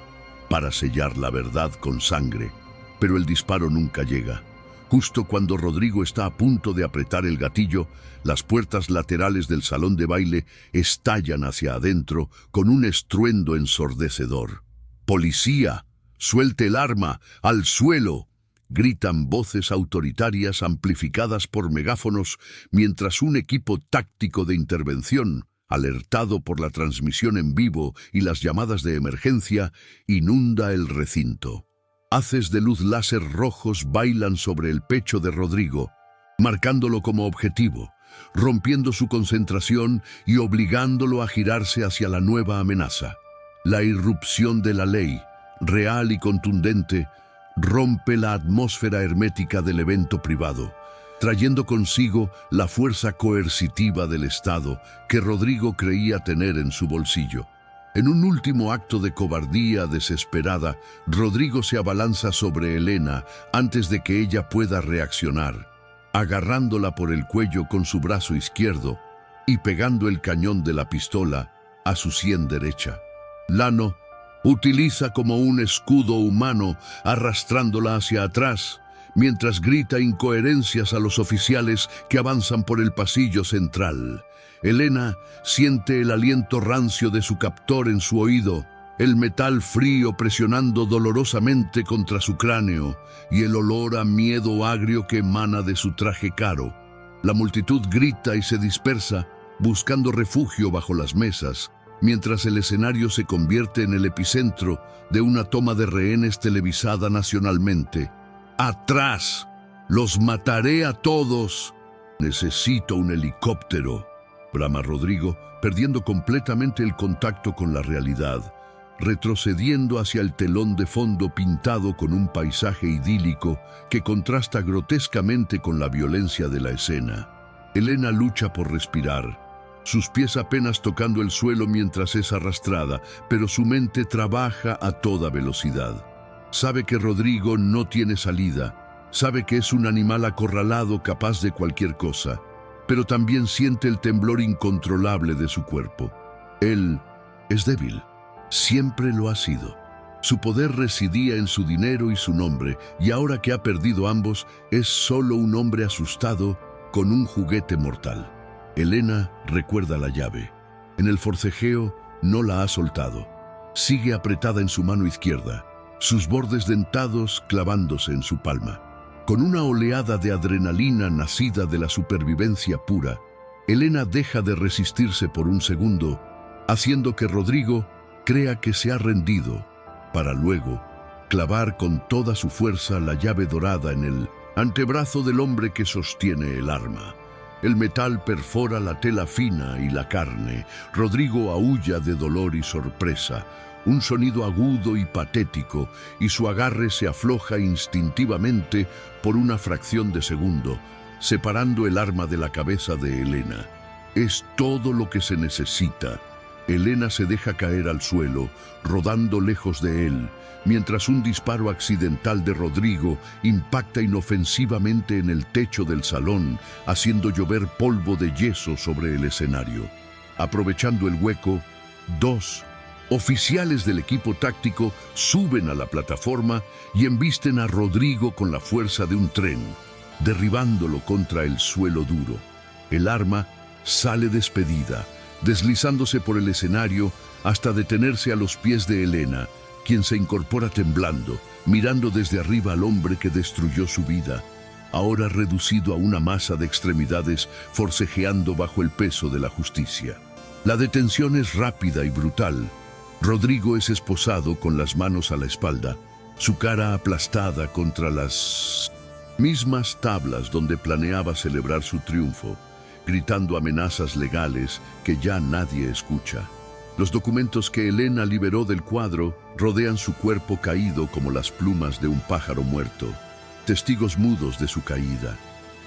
para sellar la verdad con sangre. Pero el disparo nunca llega. Justo cuando Rodrigo está a punto de apretar el gatillo, las puertas laterales del salón de baile estallan hacia adentro con un estruendo ensordecedor. «¡Policía! ¡Suelte el arma! ¡Al suelo!», gritan voces autoritarias amplificadas por megáfonos mientras un equipo táctico de intervención, alertado por la transmisión en vivo y las llamadas de emergencia, inunda el recinto. Haces de luz láser rojos bailan sobre el pecho de Rodrigo, marcándolo como objetivo, rompiendo su concentración y obligándolo a girarse hacia la nueva amenaza. La irrupción de la ley, real y contundente, rompe la atmósfera hermética del evento privado, trayendo consigo la fuerza coercitiva del Estado que Rodrigo creía tener en su bolsillo. En un último acto de cobardía desesperada, Rodrigo se abalanza sobre Elena antes de que ella pueda reaccionar, agarrándola por el cuello con su brazo izquierdo y pegando el cañón de la pistola a su sien derecha. Lano utiliza como un escudo humano, arrastrándola hacia atrás, mientras grita incoherencias a los oficiales que avanzan por el pasillo central. Elena siente el aliento rancio de su captor en su oído, el metal frío presionando dolorosamente contra su cráneo y el olor a miedo agrio que emana de su traje caro. La multitud grita y se dispersa, buscando refugio bajo las mesas, mientras el escenario se convierte en el epicentro de una toma de rehenes televisada nacionalmente. ¡Atrás! ¡Los mataré a todos! «Necesito un helicóptero», brama Rodrigo, perdiendo completamente el contacto con la realidad, retrocediendo hacia el telón de fondo pintado con un paisaje idílico que contrasta grotescamente con la violencia de la escena. Elena lucha por respirar, sus pies apenas tocando el suelo mientras es arrastrada, pero su mente trabaja a toda velocidad. Sabe que Rodrigo no tiene salida, sabe que es un animal acorralado capaz de cualquier cosa, pero también siente el temblor incontrolable de su cuerpo. Él es débil, siempre lo ha sido. Su poder residía en su dinero y su nombre, y ahora que ha perdido ambos, es solo un hombre asustado con un juguete mortal. Elena recuerda la llave. En el forcejeo no la ha soltado. Sigue apretada en su mano izquierda, sus bordes dentados clavándose en su palma. Con una oleada de adrenalina nacida de la supervivencia pura, Elena deja de resistirse por un segundo, haciendo que Rodrigo crea que se ha rendido, para luego clavar con toda su fuerza la llave dorada en el antebrazo del hombre que sostiene el arma. El metal perfora la tela fina y la carne. Rodrigo aúlla de dolor y sorpresa, un sonido agudo y patético, y su agarre se afloja instintivamente por una fracción de segundo, separando el arma de la cabeza de Elena. Es todo lo que se necesita. Elena se deja caer al suelo, rodando lejos de él, mientras un disparo accidental de Rodrigo impacta inofensivamente en el techo del salón, haciendo llover polvo de yeso sobre el escenario. Aprovechando el hueco, dos oficiales del equipo táctico suben a la plataforma y embisten a Rodrigo con la fuerza de un tren, derribándolo contra el suelo duro. El arma sale despedida, deslizándose por el escenario hasta detenerse a los pies de Elena, quien se incorpora temblando, mirando desde arriba al hombre que destruyó su vida. ahora reducido a una masa de extremidades forcejeando bajo el peso de la justicia. La detención es rápida y brutal. Rodrigo es esposado con las manos a la espalda, su cara aplastada contra las mismas tablas donde planeaba celebrar su triunfo, gritando amenazas legales que ya nadie escucha. Los documentos que Elena liberó del cuadro rodean su cuerpo caído como las plumas de un pájaro muerto, testigos mudos de su caída.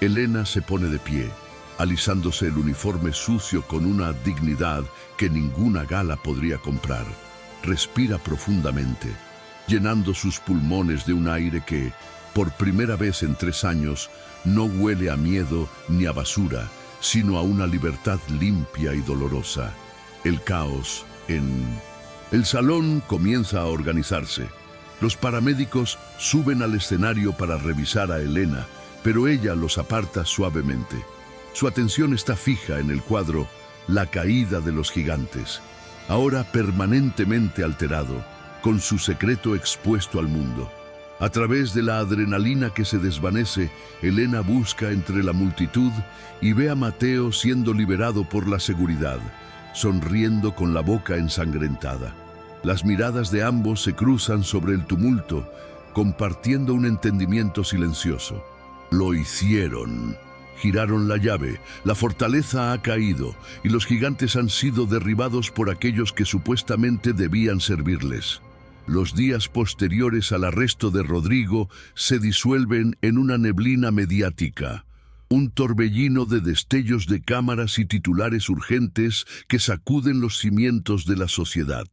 Elena se pone de pie, alisándose el uniforme sucio con una dignidad que ninguna gala podría comprar. Respira profundamente, llenando sus pulmones de un aire que, por primera vez en 3 años, no huele a miedo ni a basura, sino a una libertad limpia y dolorosa. El caos en el salón comienza a organizarse. Los paramédicos suben al escenario para revisar a Elena, pero ella los aparta suavemente. Su atención está fija en el cuadro La caída de los gigantes, ahora permanentemente alterado, con su secreto expuesto al mundo. A través de la adrenalina que se desvanece, Elena busca entre la multitud y ve a Mateo siendo liberado por la seguridad, sonriendo con la boca ensangrentada. Las miradas de ambos se cruzan sobre el tumulto, compartiendo un entendimiento silencioso. Lo hicieron. Giraron la llave, la fortaleza ha caído y los gigantes han sido derribados por aquellos que supuestamente debían servirles. Los días posteriores al arresto de Rodrigo se disuelven en una neblina mediática, un torbellino de destellos de cámaras y titulares urgentes que sacuden los cimientos de la sociedad.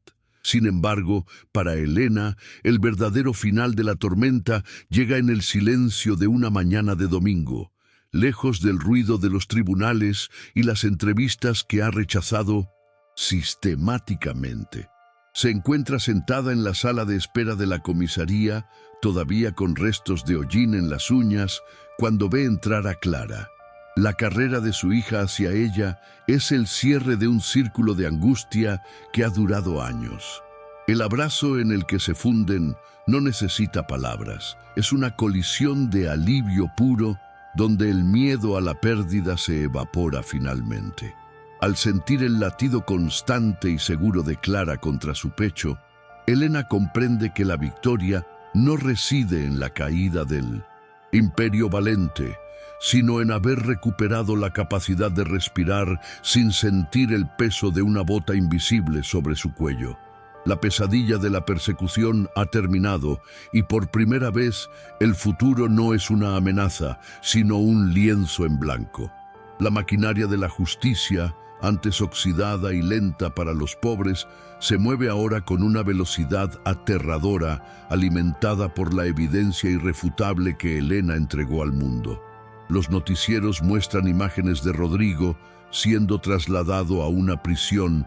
Sin embargo, para Elena, el verdadero final de la tormenta llega en el silencio de una mañana de domingo, lejos del ruido de los tribunales y las entrevistas que ha rechazado sistemáticamente. Se encuentra sentada en la sala de espera de la comisaría, todavía con restos de hollín en las uñas, cuando ve entrar a Clara. La carrera de su hija hacia ella es el cierre de un círculo de angustia que ha durado años. El abrazo en el que se funden no necesita palabras, es una colisión de alivio puro donde el miedo a la pérdida se evapora finalmente. Al sentir el latido constante y seguro de Clara contra su pecho, Elena comprende que la victoria no reside en la caída del imperio valente, sino en haber recuperado la capacidad de respirar sin sentir el peso de una bota invisible sobre su cuello. La pesadilla de la persecución ha terminado y por primera vez el futuro no es una amenaza, sino un lienzo en blanco. La maquinaria de la justicia, antes oxidada y lenta para los pobres, se mueve ahora con una velocidad aterradora, alimentada por la evidencia irrefutable que Elena entregó al mundo. Los noticieros muestran imágenes de Rodrigo siendo trasladado a una prisión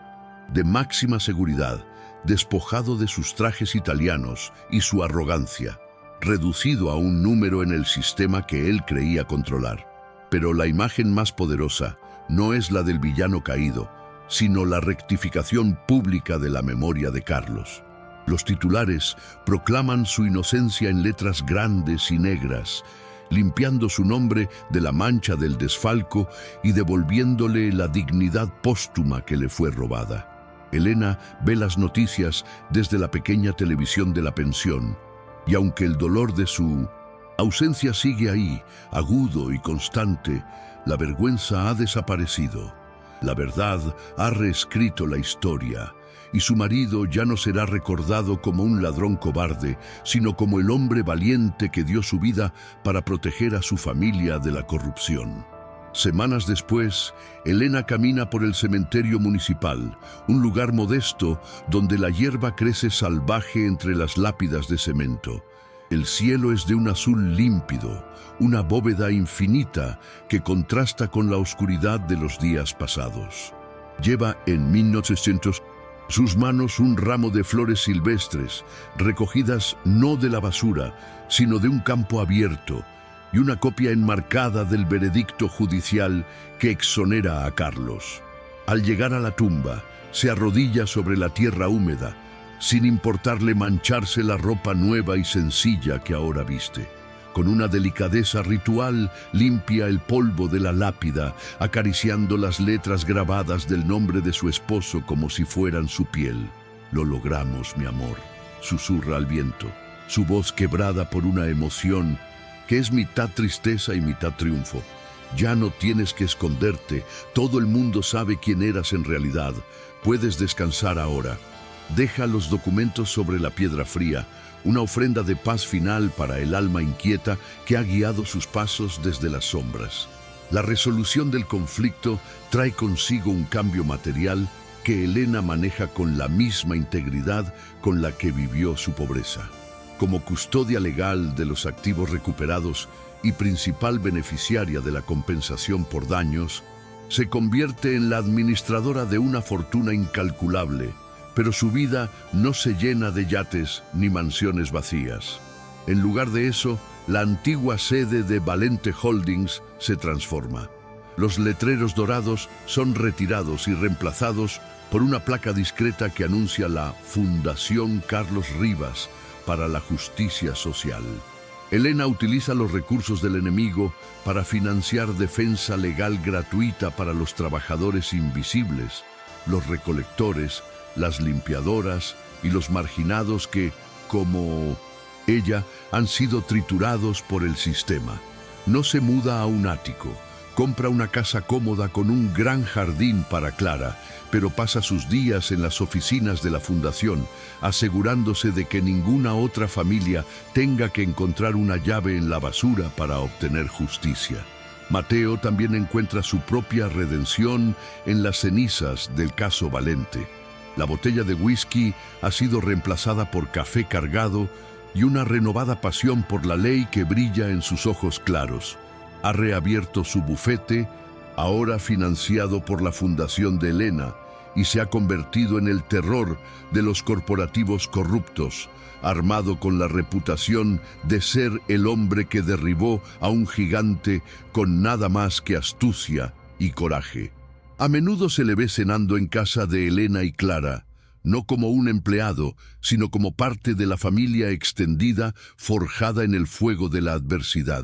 de máxima seguridad, despojado de sus trajes italianos y su arrogancia, reducido a un número en el sistema que él creía controlar. Pero la imagen más poderosa no es la del villano caído, sino la rectificación pública de la memoria de Carlos. Los titulares proclaman su inocencia en letras grandes y negras, limpiando su nombre de la mancha del desfalco y devolviéndole la dignidad póstuma que le fue robada. Elena ve las noticias desde la pequeña televisión de la pensión, y aunque el dolor de su ausencia sigue ahí, agudo y constante, la vergüenza ha desaparecido. La verdad ha reescrito la historia, y su marido ya no será recordado como un ladrón cobarde, sino como el hombre valiente que dio su vida para proteger a su familia de la corrupción. Semanas después, Elena camina por el cementerio municipal, un lugar modesto donde la hierba crece salvaje entre las lápidas de cemento. El cielo es de un azul límpido, una bóveda infinita que contrasta con la oscuridad de los días pasados. Lleva en 1900 sus manos un ramo de flores silvestres, recogidas no de la basura, sino de un campo abierto, y una copia enmarcada del veredicto judicial que exonera a Carlos. Al llegar a la tumba, se arrodilla sobre la tierra húmeda, sin importarle mancharse la ropa nueva y sencilla que ahora viste. Con una delicadeza ritual limpia el polvo de la lápida, acariciando las letras grabadas del nombre de su esposo como si fueran su piel. «Lo logramos, mi amor», susurra al viento, su voz quebrada por una emoción que es mitad tristeza y mitad triunfo. «Ya no tienes que esconderte, todo el mundo sabe quién eras en realidad. Puedes descansar ahora. Deja los documentos sobre la piedra fría, una ofrenda de paz final para el alma inquieta que ha guiado sus pasos desde las sombras». La resolución del conflicto trae consigo un cambio material que Elena maneja con la misma integridad con la que vivió su pobreza. Como custodia legal de los activos recuperados y principal beneficiaria de la compensación por daños, se convierte en la administradora de una fortuna incalculable, pero su vida no se llena de yates ni mansiones vacías. En lugar de eso, la antigua sede de Valente Holdings se transforma. Los letreros dorados son retirados y reemplazados por una placa discreta que anuncia la Fundación Carlos Rivas para la Justicia Social. Elena utiliza los recursos del enemigo para financiar defensa legal gratuita para los trabajadores invisibles, los recolectores, las limpiadoras y los marginados que, como ella, han sido triturados por el sistema. No se muda a un ático, compra una casa cómoda con un gran jardín para Clara, pero pasa sus días en las oficinas de la fundación, asegurándose de que ninguna otra familia tenga que encontrar una llave en la basura para obtener justicia. Mateo también encuentra su propia redención en las cenizas del caso Valente. La botella de whisky ha sido reemplazada por café cargado y una renovada pasión por la ley que brilla en sus ojos claros. Ha reabierto su bufete, ahora financiado por la fundación de Elena, y se ha convertido en el terror de los corporativos corruptos, armado con la reputación de ser el hombre que derribó a un gigante con nada más que astucia y coraje. A menudo se le ve cenando en casa de Elena y Clara, no como un empleado, sino como parte de la familia extendida forjada en el fuego de la adversidad.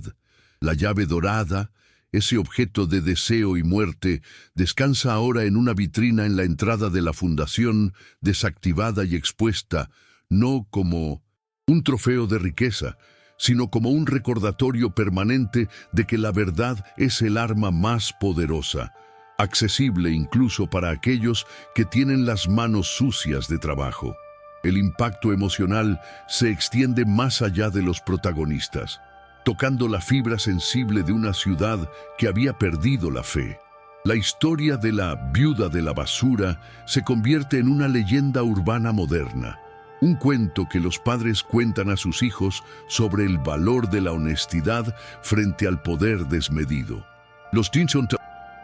La llave dorada, ese objeto de deseo y muerte, descansa ahora en una vitrina en la entrada de la fundación, desactivada y expuesta, no como un trofeo de riqueza, sino como un recordatorio permanente de que la verdad es el arma más poderosa, accesible incluso para aquellos que tienen las manos sucias de trabajo. El impacto emocional se extiende más allá de los protagonistas, tocando la fibra sensible de una ciudad que había perdido la fe. La historia de la viuda de la basura se convierte en una leyenda urbana moderna, un cuento que los padres cuentan a sus hijos sobre el valor de la honestidad frente al poder desmedido. Los Tinson,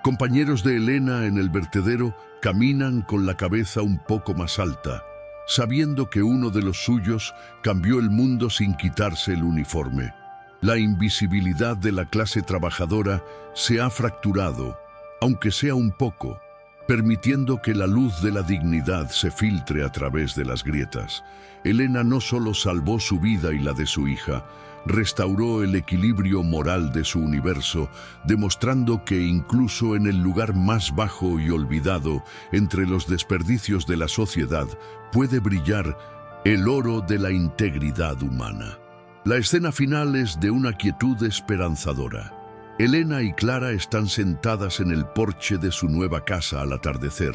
compañeros de Elena en el vertedero, caminan con la cabeza un poco más alta, sabiendo que uno de los suyos cambió el mundo sin quitarse el uniforme. La invisibilidad de la clase trabajadora se ha fracturado, aunque sea un poco, permitiendo que la luz de la dignidad se filtre a través de las grietas. Elena no solo salvó su vida y la de su hija, restauró el equilibrio moral de su universo, demostrando que incluso en el lugar más bajo y olvidado, entre los desperdicios de la sociedad, puede brillar el oro de la integridad humana. La escena final es de una quietud esperanzadora. Elena y Clara están sentadas en el porche de su nueva casa al atardecer,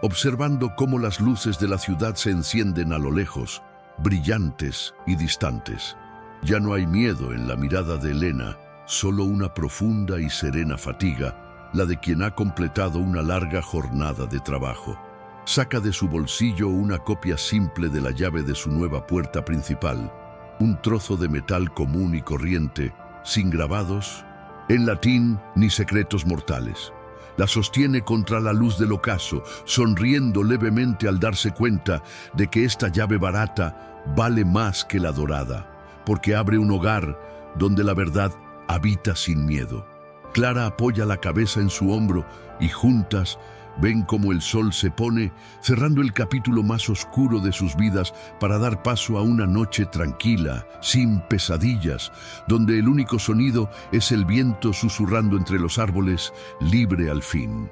observando cómo las luces de la ciudad se encienden a lo lejos, brillantes y distantes. Ya no hay miedo en la mirada de Elena, solo una profunda y serena fatiga, la de quien ha completado una larga jornada de trabajo. Saca de su bolsillo una copia simple de la llave de su nueva puerta principal, un trozo de metal común y corriente, sin grabados, en latín ni secretos mortales. La sostiene contra la luz del ocaso, sonriendo levemente al darse cuenta de que esta llave barata vale más que la dorada, porque abre un hogar donde la verdad habita sin miedo. Clara apoya la cabeza en su hombro y juntas Ven cómo el sol se pone, cerrando el capítulo más oscuro de sus vidas para dar paso a una noche tranquila, sin pesadillas, donde el único sonido es el viento susurrando entre los árboles, libre al fin.